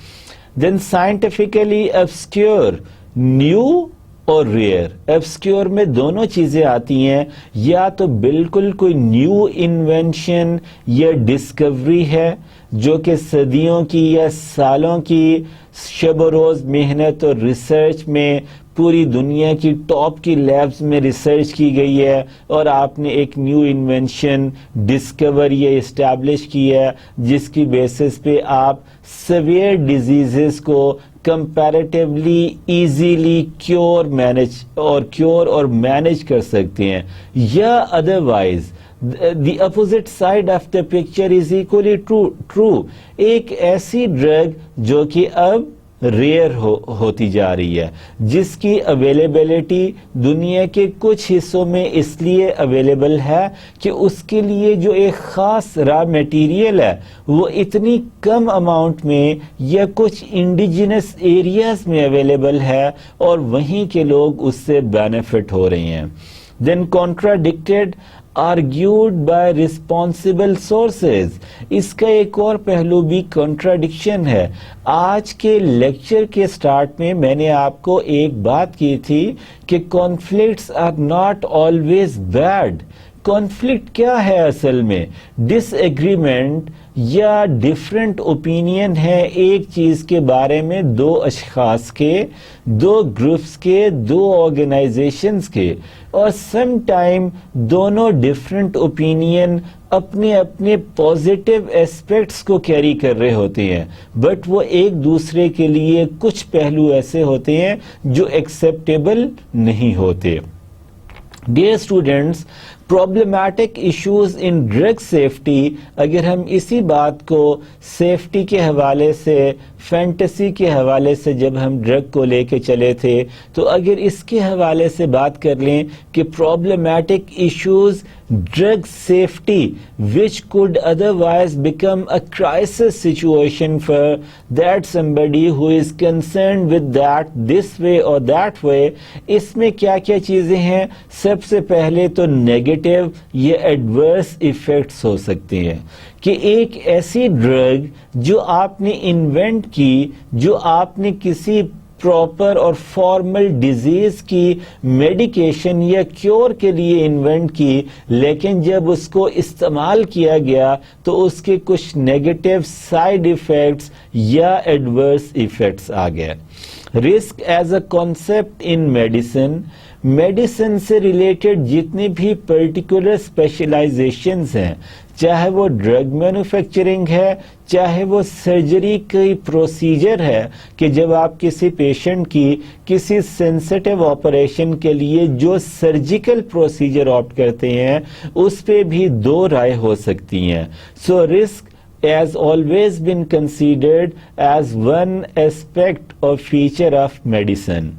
Then scientifically obscure, new और rare. Obscure में दोनों चीजें आती हैं, या तो बिल्कुल कोई न्यू इन्वेंशन या डिस्कवरी है जो कि सदियों की या सालों की शब रोज मेहनत और रिसर्च में पूरी दुनिया की टॉप की लैब्स में रिसर्च की गई है और आपने एक न्यू इन्वेंशन डिस्कवर या इस्टेब्लिश की है जिसकी बेसिस पे आप सीवियर डिजीजेस को कंपैरेटिवली इजीली क्योर और मैनेज कर सकते हैं। या otherwise the opposite side of the picture is equally true। एक ऐसी ड्रग जो कि अब रेयर होती जा रही है, जिसकी अवेलेबिलिटी दुनिया के कुछ हिस्सों में इसलिए अवेलेबल है कि उसके लिए जो एक ख़ास रॉ मटेरियल है वो इतनी कम अमाउंट में या कुछ इंडिजिनस एरियाज में अवेलेबल है और वहीं के लोग उससे बेनिफिट हो रहे हैं। Then contradicted argued by responsible sources, इसका एक और पहलू भी कॉन्ट्राडिक्शन है। आज के लेक्चर के स्टार्ट में मैंने आपको एक बात की थी कि conflicts are not always bad. Conflict क्या है असल में? डिसएग्रीमेंट या डिफरेंट ओपिनियन है एक चीज के बारे में, दो अशखास के, दो ग्रुप्स के, दो ऑर्गेनाइजेशंस के, और सम टाइम दोनों डिफरेंट ओपिनियन अपने अपने पॉजिटिव एस्पेक्ट्स को कैरी कर रहे होते हैं, बट वो एक दूसरे के लिए कुछ पहलू ऐसे होते हैं जो एक्सेप्टेबल नहीं होते। Dear students, problematic issues in drug safety, अगर हम इसी बात को सेफ्टी के हवाले से, फैंटेसी के हवाले से जब हम ड्रग को लेके चले थे, तो अगर इसके हवाले से बात कर लें कि problematic issues drug safety which could otherwise become a crisis situation for that somebody who is concerned with that this way or that way, इसमें क्या क्या चीजें हैं? सबसे पहले तो नेगेटिव या एडवर्स इफेक्ट्स हो सकते हैं कि एक ऐसी ड्रग जो आपने इन्वेंट की, जो आपने किसी प्रॉपर और फॉर्मल डिजीज की मेडिकेशन या क्योर के लिए इन्वेंट की, लेकिन जब उसको इस्तेमाल किया गया तो उसके कुछ नेगेटिव साइड इफेक्ट्स या एडवर्स इफेक्ट्स आ गए। Risk as a concept in medicine, medicine से रिलेटेड जितनी भी पर्टिकुलर स्पेशलाइजेशंस हैं, चाहे वो ड्रग मैन्युफैक्चरिंग है, चाहे वो सर्जरी की प्रोसीजर है कि जब आप किसी पेशेंट की किसी सेंसिटिव ऑपरेशन के लिए जो सर्जिकल प्रोसीजर ऑप्ट करते हैं, उस पे भी दो राय हो सकती हैं। So risk has always been considered as one aspect or feature of medicine.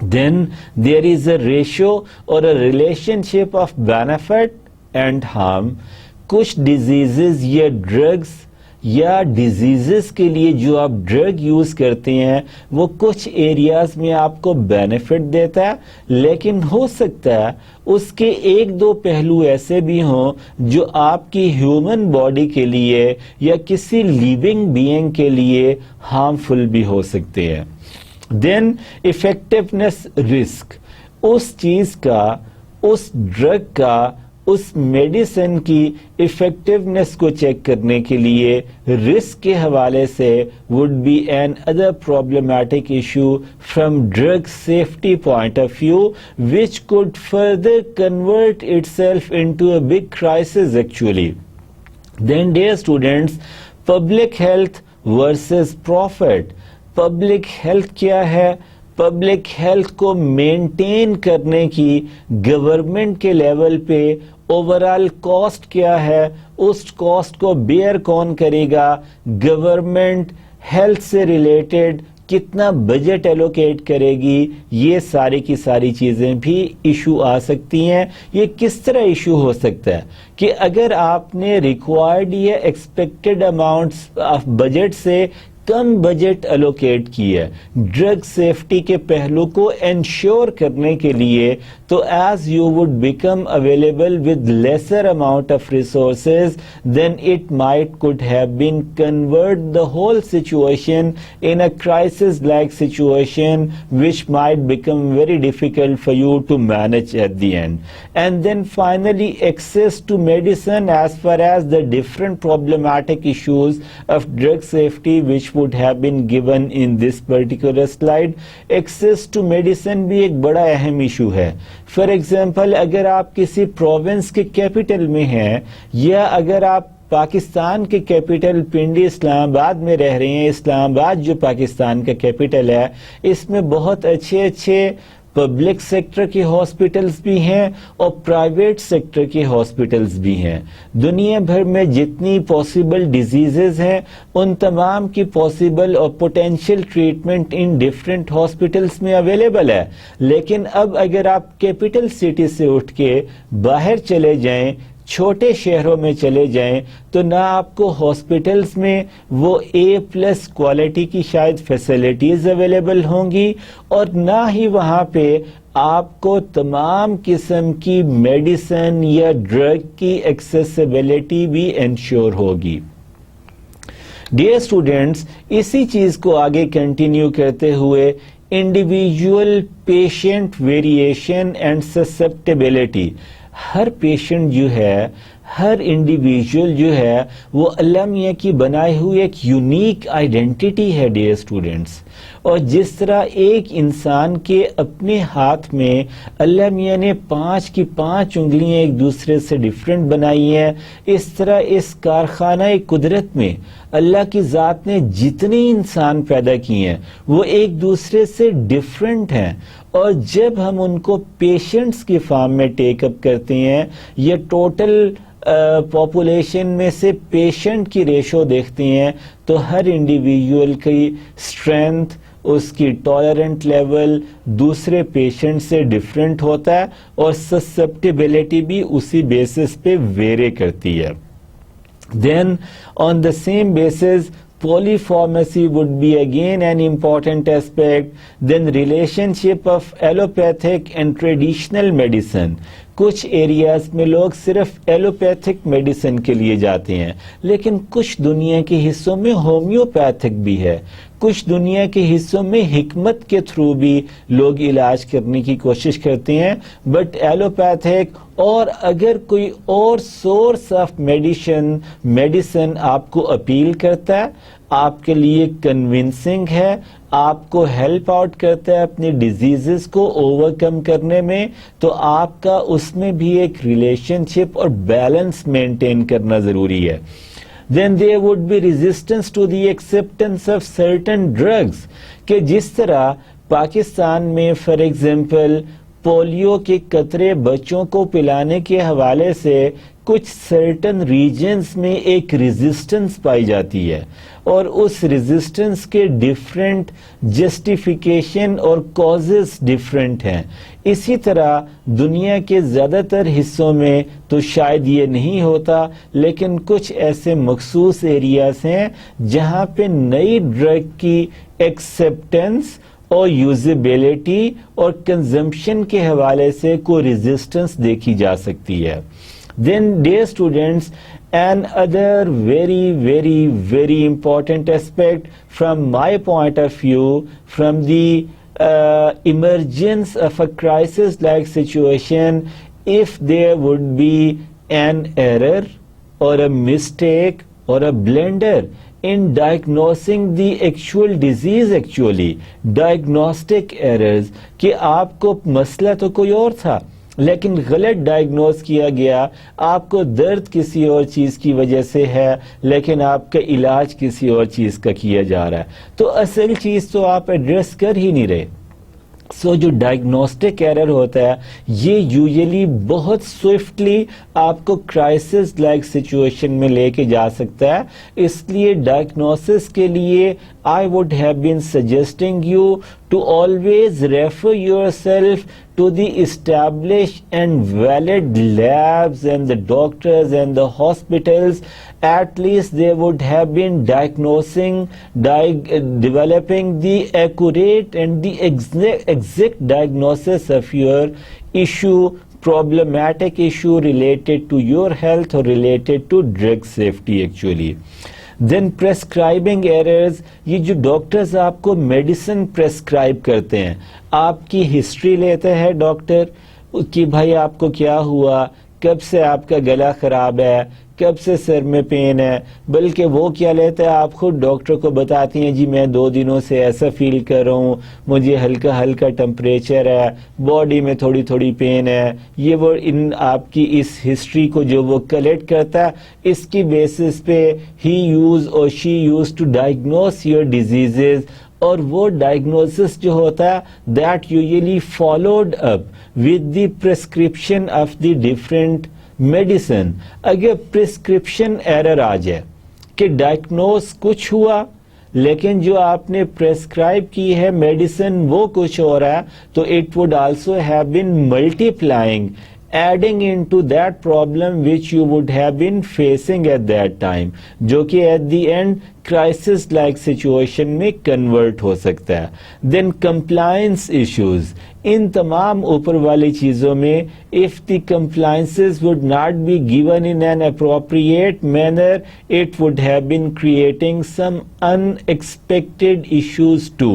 Then there is a ratio or a relationship of benefit and harm. कुछ diseases या drugs या डिजीजेस के लिए जो आप ड्रग यूज करते हैं वो कुछ एरियाज में आपको बेनिफिट देता है, लेकिन हो सकता है उसके एक दो पहलू ऐसे भी हों जो आपकी ह्यूमन बॉडी के लिए या किसी लिविंग बीइंग के लिए हार्मफुल भी हो सकते हैं। देन इफेक्टिवनेस रिस्क, उस चीज का, उस ड्रग का, उस मेडिसिन की इफेक्टिवनेस को चेक करने के लिए रिस्क के हवाले से would be another problematic issue from drug safety point of view which could further convert itself into a big crisis actually. Then dear students, public health versus profit. Public health क्या है? Public health को maintain करने की government के level पे overall cost क्या है? उस कॉस्ट को बेयर कौन करेगा? गवर्नमेंट हेल्थ से रिलेटेड कितना बजट एलोकेट करेगी? ये सारी की सारी चीजें भी इशू आ सकती हैं। ये किस तरह इशू हो सकता है कि अगर आपने रिक्वायर्ड या एक्सपेक्टेड अमाउंट्स ऑफ बजट से कम बजट एलोकेट की है ड्रग सेफ्टी के पहलू को एंश्योर करने के लिए, तो as you would become available with lesser amount of resources, then it might could have been convert the whole situation in a crisis like situation which might become very difficult for you to manage at the end. And then finally, access to medicine, as far as the different problematic issues of drug safety which would have been given in this particular slide. Access to medicine भी एक बड़ा अहम issue है। For example, अगर आप किसी province के capital में हैं या अगर आप पाकिस्तान के कैपिटल पिंडी इस्लामाबाद में रह रहे हैं, इस्लामाबाद जो पाकिस्तान का कैपिटल है, इसमें बहुत अच्छे अच्छे पब्लिक सेक्टर के हॉस्पिटल्स भी हैं और प्राइवेट सेक्टर के हॉस्पिटल्स भी हैं। दुनिया भर में जितनी पॉसिबल डिजीजेस हैं उन तमाम की पॉसिबल और potential treatment in different hospitals में अवेलेबल है। लेकिन अब अगर आप कैपिटल सिटी से उठ के बाहर चले जाएं, छोटे शहरों में चले जाएं, तो ना आपको हॉस्पिटल्स में वो A+ क्वालिटी की शायद फैसिलिटीज अवेलेबल होंगी और ना ही वहां पे आपको तमाम किस्म की मेडिसिन या ड्रग की एक्सेसिबिलिटी भी इंश्योर होगी। डियर स्टूडेंट्स, इसी चीज को आगे कंटिन्यू करते हुए individual patient variation and susceptibility, her patient जो है, हर इंडिविजुअल जो है, वो अल्लाह मियां की बनाई हुई एक यूनिक आइडेंटिटी है डियर स्टूडेंट्स। और जिस तरह एक इंसान के अपने हाथ में अल्लाह मियां ने 5 की 5 उंगलियां एक दूसरे से डिफरेंट बनाई हैं, इस तरह इस कारखाना कुदरत में अल्लाह की ज़ात ने जितने इंसान पैदा किए हैं वो एक दूसरे से डिफरेंट हैं। और जब हम उनको पेशेंट्स की फॉर्म में टेकअप करते हैं या टोटल पॉपुलेशन में से पेशेंट की रेशो देखते हैं, तो हर इंडिविजुअल की स्ट्रेंथ, उसकी टॉलरेंट लेवल दूसरे पेशेंट से डिफरेंट होता है और ससेप्टेबिलिटी भी उसी बेसिस पे वेरी करती है। Then on the same basis, polypharmacy would be again an important aspect. Then relationship of allopathic and traditional medicine. कुछ एरियाज में लोग सिर्फ एलोपैथिक मेडिसिन के लिए जाते हैं, लेकिन कुछ दुनिया के हिस्सों में होम्योपैथिक भी है, कुछ दुनिया के हिस्सों में हिकमत के थ्रू भी लोग इलाज करने की कोशिश करते हैं। बट एलोपैथिक और अगर कोई और सोर्स ऑफ मेडिसिन आपको अपील करता है, आपके लिए कन्विंसिंग है, आपको हेल्प आउट करता है अपने डिजीजेस को ओवरकम करने में, तो आपका उसमें भी एक रिलेशनशिप और बैलेंस मेंटेन करना जरूरी है। Then there would be resistance to the acceptance of certain drugs, कि जिस तरह पाकिस्तान में फॉर एग्जाम्पल पोलियो के कतरे बच्चों को पिलाने के हवाले से कुछ सर्टन रीजन्स में एक रेजिस्टेंस पाई जाती है और उस रेजिस्टेंस के डिफरेंट जस्टिफिकेशन और कॉजेस डिफरेंट हैं। इसी तरह दुनिया के ज़्यादातर हिस्सों में तो शायद ये नहीं होता, लेकिन कुछ ऐसे मखसूस एरियाज हैं जहाँ पे नई ड्रग की एक्सेप्टेंस और यूजेबिलिटी और कंजम्पशन के हवाले से कोई रेजिस्टेंस देखी जा सकती है। Then dear students, another very important aspect from my point of view, from the emergence of a crisis like situation, if there would be an error or a mistake or a blunder in diagnosing the actual disease, actually diagnostic errors, कि आपको मसला तो कोई और था लेकिन गलत diagnose किया गया, आपको दर्द किसी और चीज की वजह से है लेकिन आपका इलाज किसी और चीज का किया जा रहा है, तो असल चीज तो आप एड्रेस कर ही नहीं रहे। सो जो डायग्नोस्टिक एरर होता है ये यूजुअली बहुत स्विफ्टली आपको क्राइसिस लाइक सिचुएशन में लेके जा सकता है। इसलिए डायग्नोसिस के लिए I would have been suggesting you to always refer yourself to the established and valid labs and the doctors and the hospitals. At least they would have been developing the accurate and the exact diagnosis of your issue, problematic issue related to your health or related to drug safety actually. Then prescribing errors, ये जो doctors आपको medicine prescribe करते हैं, आपकी history लेते हैं doctor कि भाई आपको क्या हुआ, कब से आपका गला खराब है, कब से सर में पेन है, बल्कि वो क्या लेता है आप खुद डॉक्टर को बताती हैं जी मैं 2 दिनों से ऐसा फील कर रहा हूँ, मुझे हल्का हल्का टेम्परेचर है, बॉडी में थोड़ी थोड़ी पेन है। ये वो इन आपकी इस हिस्ट्री को जो वो कलेक्ट करता है, इसकी बेसिस पे ही यूज और she use to diagnose your diseases और वो डायग्नोसिस जो होता है that usually followed up with the prescription of the different medicine. अगर प्रिस्क्रिप्शन एरर आ जाए कि डायग्नोस कुछ हुआ लेकिन जो आपने प्रेस्क्राइब की है मेडिसिन वो कुछ हो रहा है, तो it would also have been multiplying adding into that problem which you would have been facing at that time, जो कि at the end crisis like situation में convert हो सकता है। Then compliance issues, इन तमाम ऊपर वाली चीज़ों में if the compliances would not be given in an appropriate manner, it would have been creating some unexpected issues too.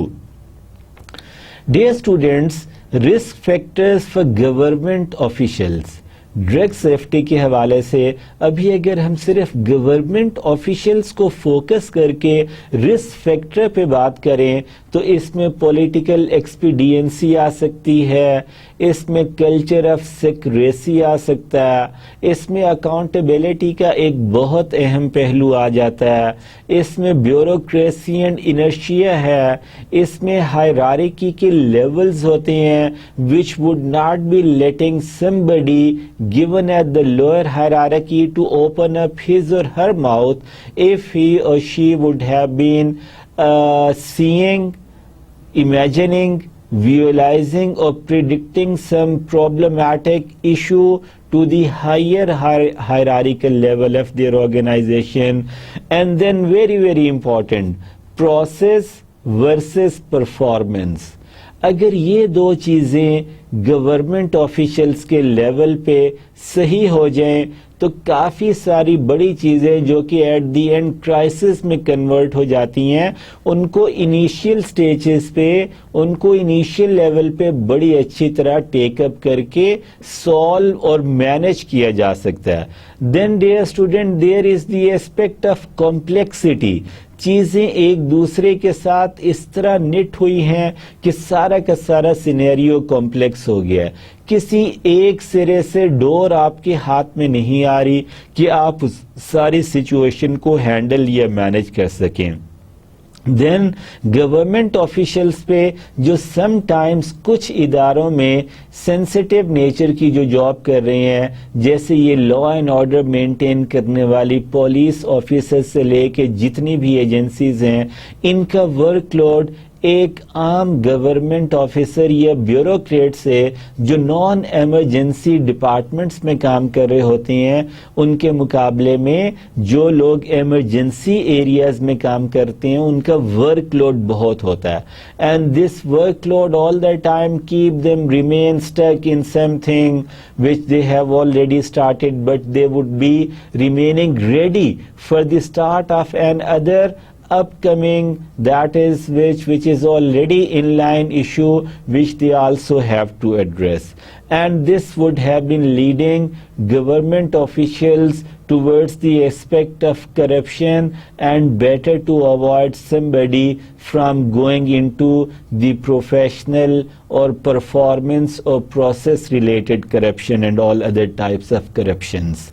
Dear students, risk factors for government officials, drug safety के हवाले से अभी अगर हम सिर्फ गवर्नमेंट ऑफिशियल्स को focus करके risk factor पे बात करें तो इसमें पॉलिटिकल एक्सपीडियंसी आ सकती है, इसमें कल्चर ऑफ सिक्रेसी आ सकता है, इसमें अकाउंटेबिलिटी का एक बहुत अहम पहलू आ जाता है, इसमें ब्यूरोक्रेसी एंड इनर्शिया है, इसमें हायरार्की के लेवल्स होते हैं which would not be letting somebody given at the lower hierarchy to open up his or her mouth if he or she would have been seeing, imagining, visualizing or predicting some problematic issue to the higher hierarchical level of their organization. And then very important, process versus performance. अगर ये दो चीज़ें government officials के level पे सही हो जाएं तो काफ़ी सारी बड़ी चीज़ें जो कि एट द एंड क्राइसिस में कन्वर्ट हो जाती हैं उनको इनिशियल स्टेजेस पे, उनको इनिशियल लेवल पे बड़ी अच्छी तरह टेकअप करके सॉल्व और मैनेज किया जा सकता है। Then dear student, there is the aspect of complexity. चीजें एक दूसरे के साथ इस तरह निट हुई हैं कि सारा का सारा सिनेरियो कॉम्प्लेक्स हो गया है। किसी एक सिरे से डोर आपके हाथ में नहीं आ रही कि आप उस सारी सिचुएशन को हैंडल या मैनेज कर सकें। देन गवर्नमेंट ऑफिशियल्स पे जो समटाइम्स कुछ इदारों में सेंसिटिव नेचर की जो जॉब कर रहे हैं, जैसे ये लॉ एंड ऑर्डर मेंटेन करने वाली पुलिस ऑफिसर्स से लेके जितनी भी एजेंसीज हैं, इनका वर्कलोड एक आम गवर्नमेंट ऑफिसर या ब्यूरोक्रेट से जो नॉन एमरजेंसी डिपार्टमेंट्स में काम कर रहे होते हैं उनके मुकाबले में जो लोग इमरजेंसी एरियाज में काम करते हैं उनका वर्कलोड बहुत होता है। And this workload all the time keep them remain stuck in something which they have already started, but they would be remaining ready for the start of another upcoming, that is which is already inline issue which they also have to address. And this would have been leading government officials towards the aspect of corruption and better to avoid somebody from going into the professional or performance or process related corruption and all other types of corruptions.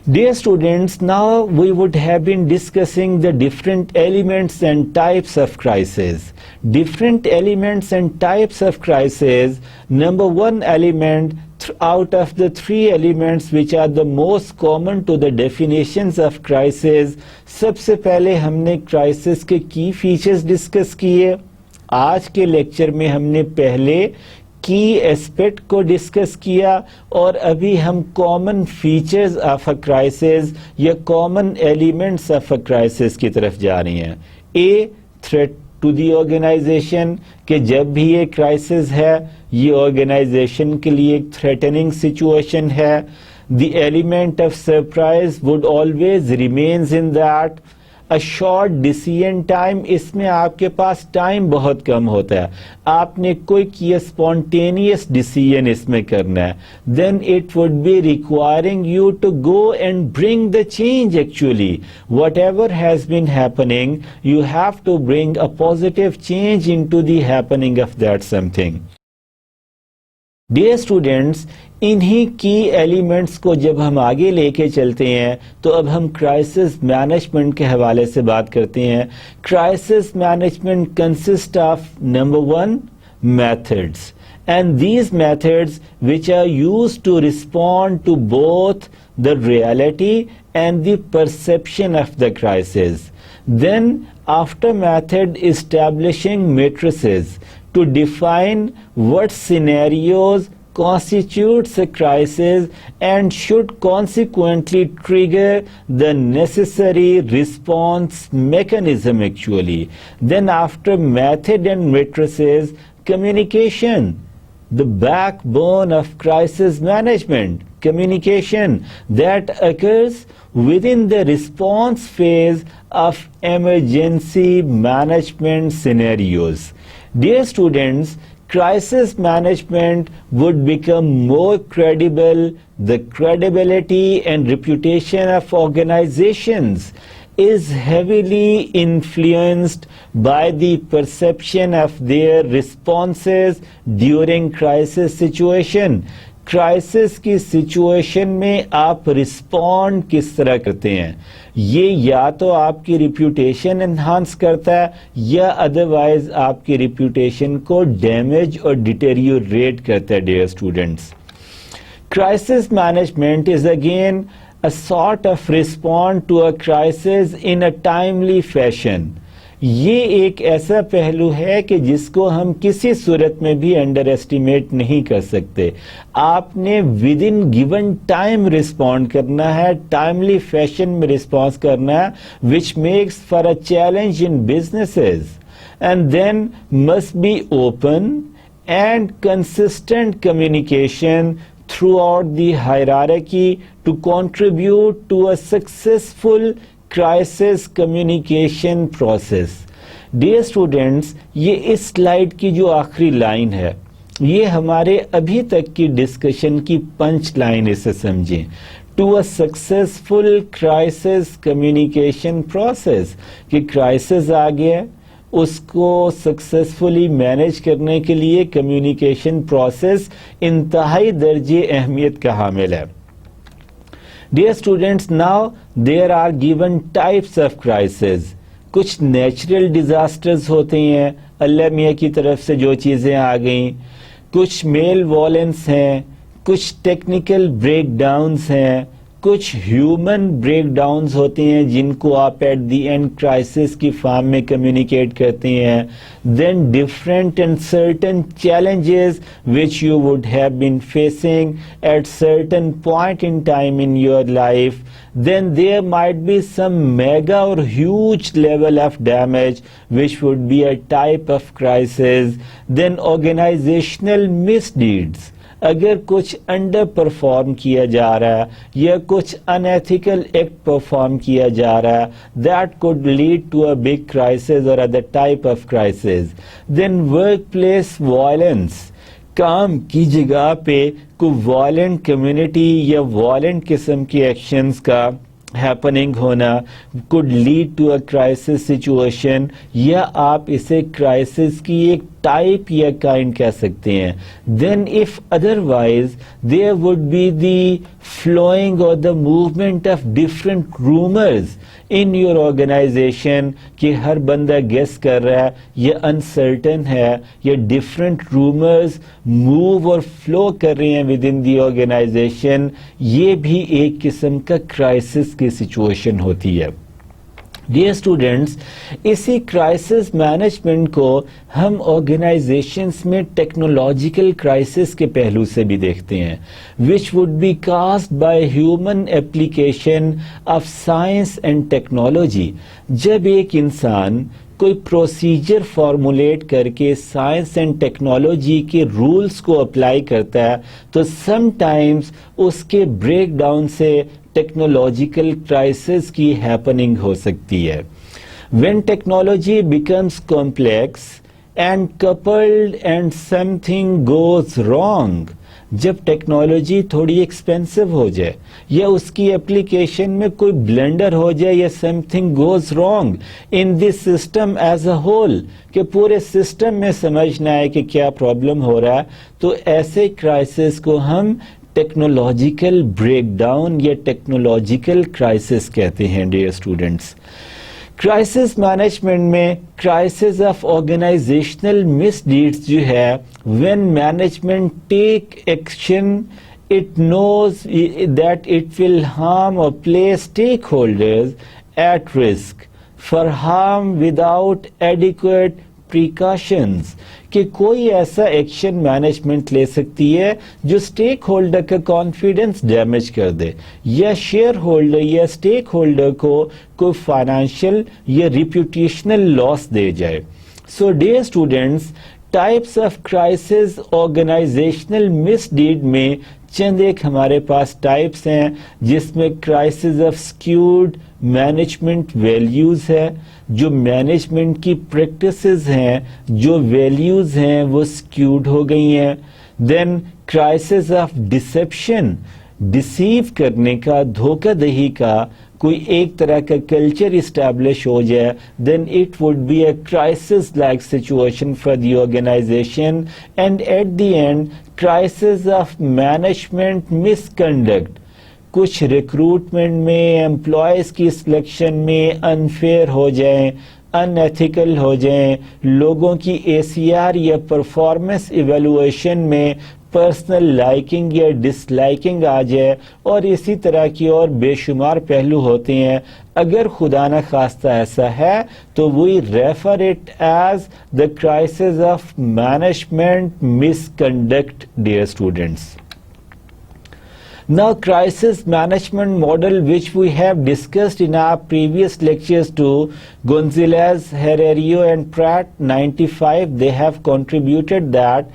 Dear students, now we would have been discussing the different elements and types of crisis. Different elements and types of crisis. Number one element out of the three elements which are the most common to the definitions of crisis, सबसे पहले हमने crisis के key features discuss किए। आज के lecture में हमने पहले की एस्पेक्ट को डिस्कस किया और अभी हम common features of a crisis या common elements of a crisis की तरफ जा रही हैं। A, threat to the organisation, कि जब भी ये क्राइसिस है ये ऑर्गेनाइजेशन के लिए एक थ्रेटनिंग सिचुएशन है। The element of surprise would always remains in that. A short decision time, इसमें आपके पास टाइम बहुत कम होता है, आपने कोई किया स्पॉन्टेनियस डिसीजन इसमें करना है, then it would be requiring you to go and bring the change. Actually whatever has been happening you have to bring a positive change into the happening of that something. Dear students, इन्हीं की elements को जब हम आगे लेके चलते हैं तो अब हम क्राइसिस मैनेजमेंट के हवाले से बात करते हैं। Crisis management consist of number 1 methods, and these methods which are used to respond to both the reality and the perception of the crisis. Then after method, establishing matrices to define what scenarios constitutes a crisis and should consequently trigger the necessary response mechanism actually. Then after method and matrices, communication, the backbone of crisis management, communication that occurs within the response phase of emergency management scenarios. Dear students, crisis management would become more credible. The credibility and reputation of organizations is heavily influenced by the perception of their responses during crisis situation. Crisis की situation में आप respond किस तरह करते हैं, ये या तो आपकी रिप्यूटेशन एनहांस करता है या अदरवाइज आपकी रिप्यूटेशन को डैमेज और डिटेरियोरेट करता है। Dear students, crisis management is again a sort of respond to a crisis in a timely fashion. ये एक ऐसा पहलू है कि जिसको हम किसी सूरत में भी अंडर एस्टिमेट नहीं कर सकते। आपने within given time respond करना है, टाइमली फैशन में रिस्पॉन्स करना है, which makes for a challenge in businesses, and then must be open and consistent communication throughout the hierarchy to contribute to a successful crisis communication process. Dear students, ये इस slide की जो आखिरी line है, ये हमारे अभी तक की डिस्कशन की पंच लाइन, इसे समझें। To a successful crisis communication process, कि क्राइसिस आ गया, उसको सक्सेसफुली मैनेज करने के लिए कम्युनिकेशन प्रोसेस इंतहाई दर्जे अहमियत का हामिल है। Dear students, now there are given types of crisis. कुछ नेचुरल डिजास्टर्स होते हैं, अल्लाह मियाँ की तरफ से जो चीज़ें आ गई, कुछ मेल वॉलेंस हैं, कुछ टेक्निकल ब्रेकडाउन्स हैं, कुछ ह्यूमन ब्रेकडाउन्स होते हैं जिनको आप एट द एंड क्राइसिस की फॉर्म में कम्युनिकेट करते हैं। Then different and certain challenges which you would have been facing at certain point in time in your life. Then there might be some mega or huge level of damage which would be a type of crisis. Then organizational misdeeds, अगर कुछ under perform किया जा रहा है या कुछ unethical act perform किया जा रहा है, that could lead to a big crisis और other type of crisis. Then workplace violence, काम की जगह पे कोई वायलेंट कम्युनिटी या वायलेंट किस्म के एक्शंस का हैपनिंग होना could lead to a crisis situation, या आप इसे क्राइसिस की एक टाइप या काइंड कह सकते हैं। Then if otherwise there would be the flowing और the movement of different rumours in your organisation, कि हर बंदा गेस कर रहा है, ये अनसर्टन है, ये डिफरेंट रूमर्स मूव और फ्लो कर रहे हैं विद इन दी ऑर्गेनाइजेशन, ये भी एक किस्म का क्राइसिस की सिचुएशन होती है। डियर स्टूडेंट्स, इसी क्राइसिस मैनेजमेंट को हम ऑर्गेनाइजेशंस में टेक्नोलॉजिकल क्राइसिस के पहलू से भी देखते हैं, which would be caused by human application of science and technology. जब एक इंसान कोई प्रोसीजर फॉर्मुलेट करके साइंस एंड टेक्नोलॉजी के रूल्स को अप्लाई करता है, तो समटाइम्स उसके ब्रेकडाउन से टेक्नोलॉजिकल क्राइसिस की हैपनिंग हो सकती है। When technology becomes complex and coupled and something goes wrong, जब टेक्नोलॉजी थोड़ी एक्सपेंसिव हो जाए या उसकी एप्लीकेशन में कोई ब्लेंडर हो जाए या something goes wrong in this system as a whole, कि पूरे सिस्टम में समझना है कि क्या प्रॉब्लम हो रहा है, तो ऐसे क्राइसिस को हम टेक्नोलॉजिकल ब्रेकडाउन या टेक्नोलॉजिकल क्राइसिस कहते हैं डियर स्टूडेंट्स। क्राइसिस मैनेजमेंट में क्राइसिस ऑफ ऑर्गेनाइजेशनल मिसडीड्स जो है, when management take action it knows that it will harm और place stakeholders at risk for harm without adequate precautions, कि कोई ऐसा एक्शन मैनेजमेंट ले सकती है जो स्टेक होल्डर का कॉन्फिडेंस डैमेज कर दे या शेयर होल्डर या स्टेक होल्डर को कोई फाइनेंशियल या रिप्यूटेशनल लॉस दे जाए। So dear students, types of crisis organisational misdeed में चंद एक हमारे पास टाइप्स हैं, जिसमें crisis of skewed management values है, जो मैनेजमेंट की प्रैक्टिसेस हैं, जो वैल्यूज हैं वो स्क्यूड हो गई हैं। Then crisis of deception, deceive करने का, धोखाधही का कोई एक तरह का कल्चर इस्टेब्लिश हो जाए, then it would be a crisis like situation for the organization. And at the end crisis of management misconduct, कुछ रिक्रूटमेंट में एम्प्लॉयज की सिलेक्शन में अनफेयर हो जाएं, अनएथिकल हो जाएं, लोगों की एसीआर या परफॉर्मेंस इवेलुएशन में पर्सनल लाइकिंग या डिसलाइकिंग आ जाए, और इसी तरह की और बेशुमार पहलू होते हैं। अगर खुदा न खास्ता ऐसा है तो we refer it as the crisis of management misconduct dear students. Now, crisis management model, which we have discussed in our previous lectures to Gonzalez, Herrero and Pratt 95, they have contributed that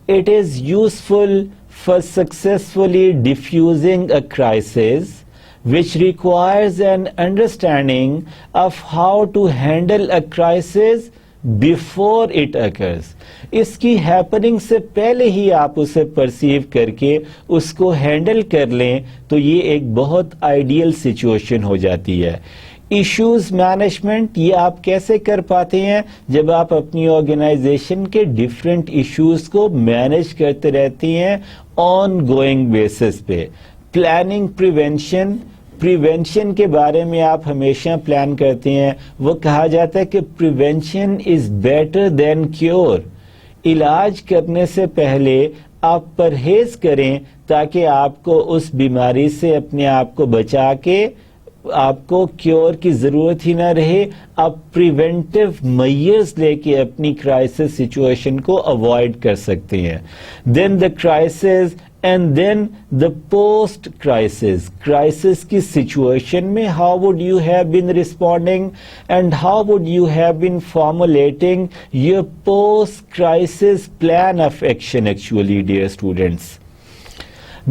it is useful for successfully diffusing a crisis, which requires an understanding of how to handle a crisis before it occurs. इसकी happening से पहले ही आप उसे perceive करके उसको handle कर लें तो ये एक बहुत आइडियल सिचुएशन हो जाती है। इश्यूज मैनेजमेंट, ये आप कैसे कर पाते हैं? जब आप अपनी ऑर्गेनाइजेशन के डिफरेंट इश्यूज को मैनेज करते रहते हैं ऑन गोइंग बेसिस पे। प्लानिंग प्रिवेंशन, प्रिवेंशन के बारे में आप हमेशा प्लान करते हैं। वो कहा जाता है कि prevention is better than cure. इलाज करने से पहले आप परहेज करें ताकि आपको उस बीमारी से अपने आप को बचा के आपको क्योर की जरूरत ही ना रहे। आप प्रिवेंटिव मेजर्स लेके अपनी क्राइसिस सिचुएशन को अवॉइड कर सकते हैं। Then the crisis and then the post crisis, crisis की situation में how would you have been responding and how would you have been formulating your post crisis plan of action actually dear students.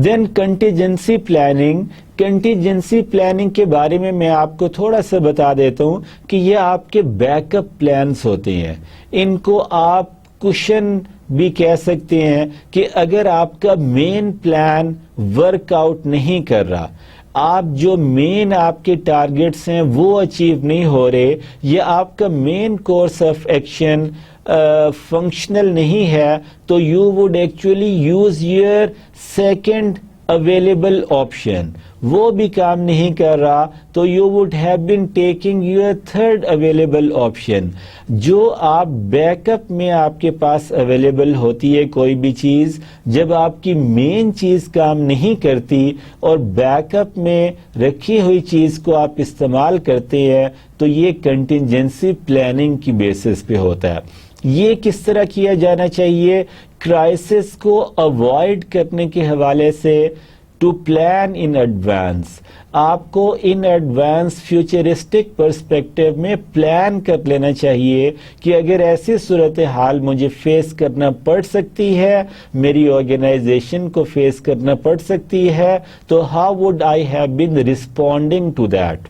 Then contingency planning, contingency planning के बारे में मैं आपको थोड़ा सा बता देता हूं कि ये आपके बैकअप प्लान्स होते हैं। इनको आप कुशन भी कह सकते हैं कि अगर आपका मेन प्लान वर्कआउट नहीं कर रहा, आप जो मेन आपके टारगेट्स हैं वो अचीव नहीं हो रहे, या आपका main course of action functional नहीं है, तो you would actually use your second available option. वो भी काम नहीं कर रहा तो you would have been taking your third available option. जो आप बैकअप में आपके पास अवेलेबल होती है कोई भी चीज, जब आपकी मेन चीज काम नहीं करती और बैकअप में रखी हुई चीज को आप इस्तेमाल करते हैं, तो ये कंटिजेंसी प्लानिंग की बेसिस पे होता है। ये किस तरह किया जाना चाहिए? क्राइसिस को अवॉइड करने के हवाले से टू प्लान इन एडवांस, आपको इन एडवांस फ्यूचरिस्टिक पर्सपेक्टिव में प्लान कर लेना चाहिए कि अगर ऐसी सूरत हाल मुझे फेस करना पड़ सकती है, मेरी ऑर्गेनाइजेशन को फेस करना पड़ सकती है, तो how would I have been responding to that.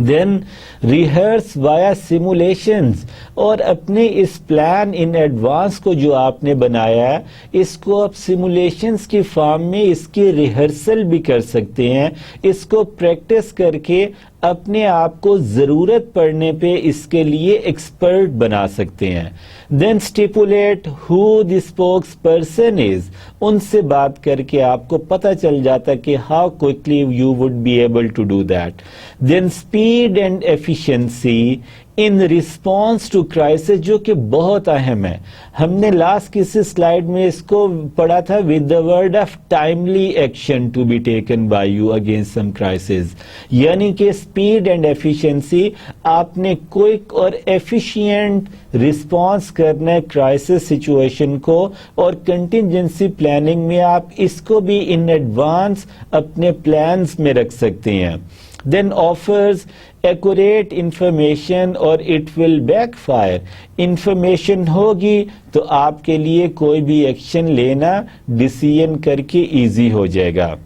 Then rehearse via simulations, और अपने इस प्लान इन एडवांस को जो आपने बनाया है इसको आप सिमुलेशंस की फॉर्म में इसकी रिहर्सल भी कर सकते हैं। इसको प्रैक्टिस करके अपने आप को जरूरत पड़ने पे इसके लिए एक्सपर्ट बना सकते हैं। Then stipulate who the spokesperson is, उनसे बात करके आपको पता चल जाता कि how quickly you would be able to do that. Then speed and efficiency in response to crisis, जो कि बहुत अहम है। हमने लास्ट किसी स्लाइड में इसको पढ़ा था, with the word of timely action to be taken by you against some crisis, यानी कि स्पीड एंड एफिशिएंसी, आपने क्विक और एफिशिएंट रिस्पॉन्स करना है क्राइसिस सिचुएशन को, और कंटिजेंसी प्लानिंग में आप इसको भी इन एडवांस अपने प्लान्स में रख सकते हैं। देन ऑफर्स एक्यूरेट इंफॉर्मेशन और इट विल बैकफायर, इंफॉर्मेशन होगी तो आपके लिए कोई भी एक्शन लेना डिसीजन करके इजी हो जाएगा।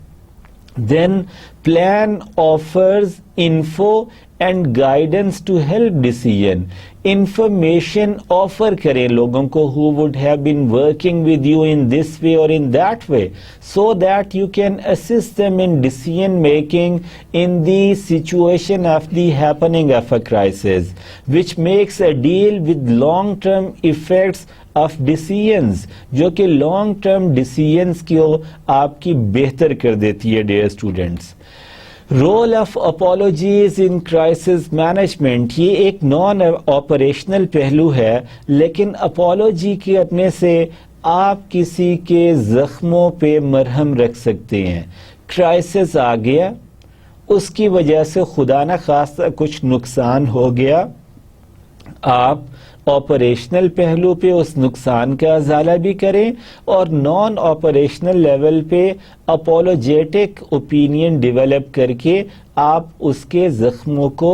Then plan offers info and guidance to help decision, information offer करें लोगों को who would have been working with you in this way और in that way, so that you can assist them in decision making in the situation of the happening of a crisis, which makes a deal with long term effects of decisions, जो कि long term decisions को आपकी बेहतर कर देती है। Dear students, role of apologies in crisis management, ये एक नॉन ऑपरेशनल पहलू है, लेकिन अपॉलॉजी करने से आप किसी के जख्मों पे मरहम रख सकते हैं। क्राइसिस आ गया, उसकी वजह से खुदा न खास्ता कुछ नुकसान हो गया, आप ऑपरेशनल पहलू पे उस नुकसान का अजाला भी करें और नॉन ऑपरेशनल लेवल पे अपोलोजेटिक ओपिनियन डेवलप करके आप उसके जख्मों को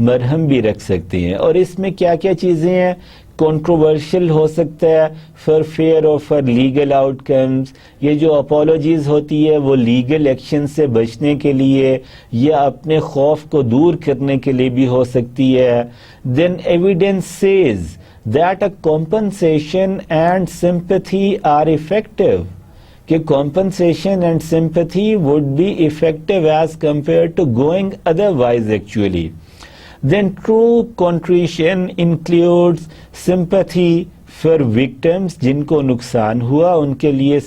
मरहम भी रख सकते हैं। और इसमें क्या क्या चीज़ें हैं, कंट्रोवर्शियल हो सकता है फॉर फेयर और फॉर लीगल आउटकम्स, ये जो अपॉलॉजीज होती है वो लीगल एक्शन से बचने के लिए या अपने खौफ को दूर करने के लिए भी हो सकती है। Then evidence says that a compensation and sympathy are effective, कि compensation and sympathy would be effective as compare to going otherwise actually. Then true contrition includes sympathy for victims, जिनको नुकसान हुआ उनके लिए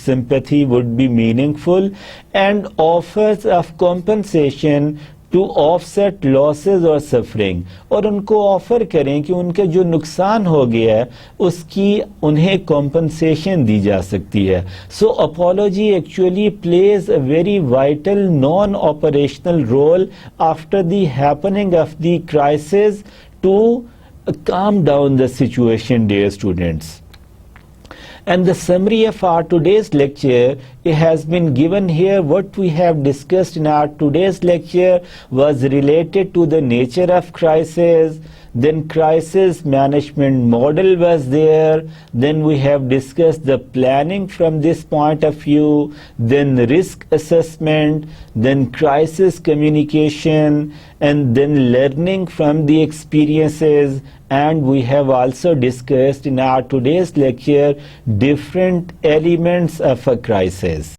sympathy would be meaningful, and offers of compensation to offset losses or suffering, और उनको offer करें कि उनका जो नुकसान हो गया है उसकी उन्हें compensation दी जा सकती है। So apology actually plays a very vital non-operational role after the happening of the crisis to calm down the situation, dear students. And the summary of our today's lecture, it has been given here. What we have discussed in our today's lecture was related to the nature of crisis, then crisis management model was there, then we have discussed the planning from this point of view, then risk assessment, then crisis communication, and then learning from the experiences, and we have also discussed in our today's lecture different elements of a crisis.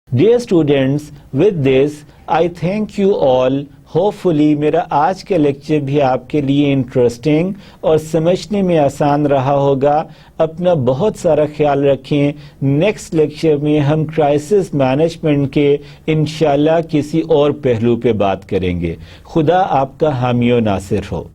Dear students, with this I thank you all. Hopefully मेरा आज का lecture भी आपके लिए interesting और समझने में आसान रहा होगा। अपना बहुत सारा ख्याल रखें। नेक्स्ट लेक्चर में हम क्राइसिस मैनेजमेंट के इंशाल्लाह किसी और पहलू पे बात करेंगे। खुदा आपका हामी और नासिर हो।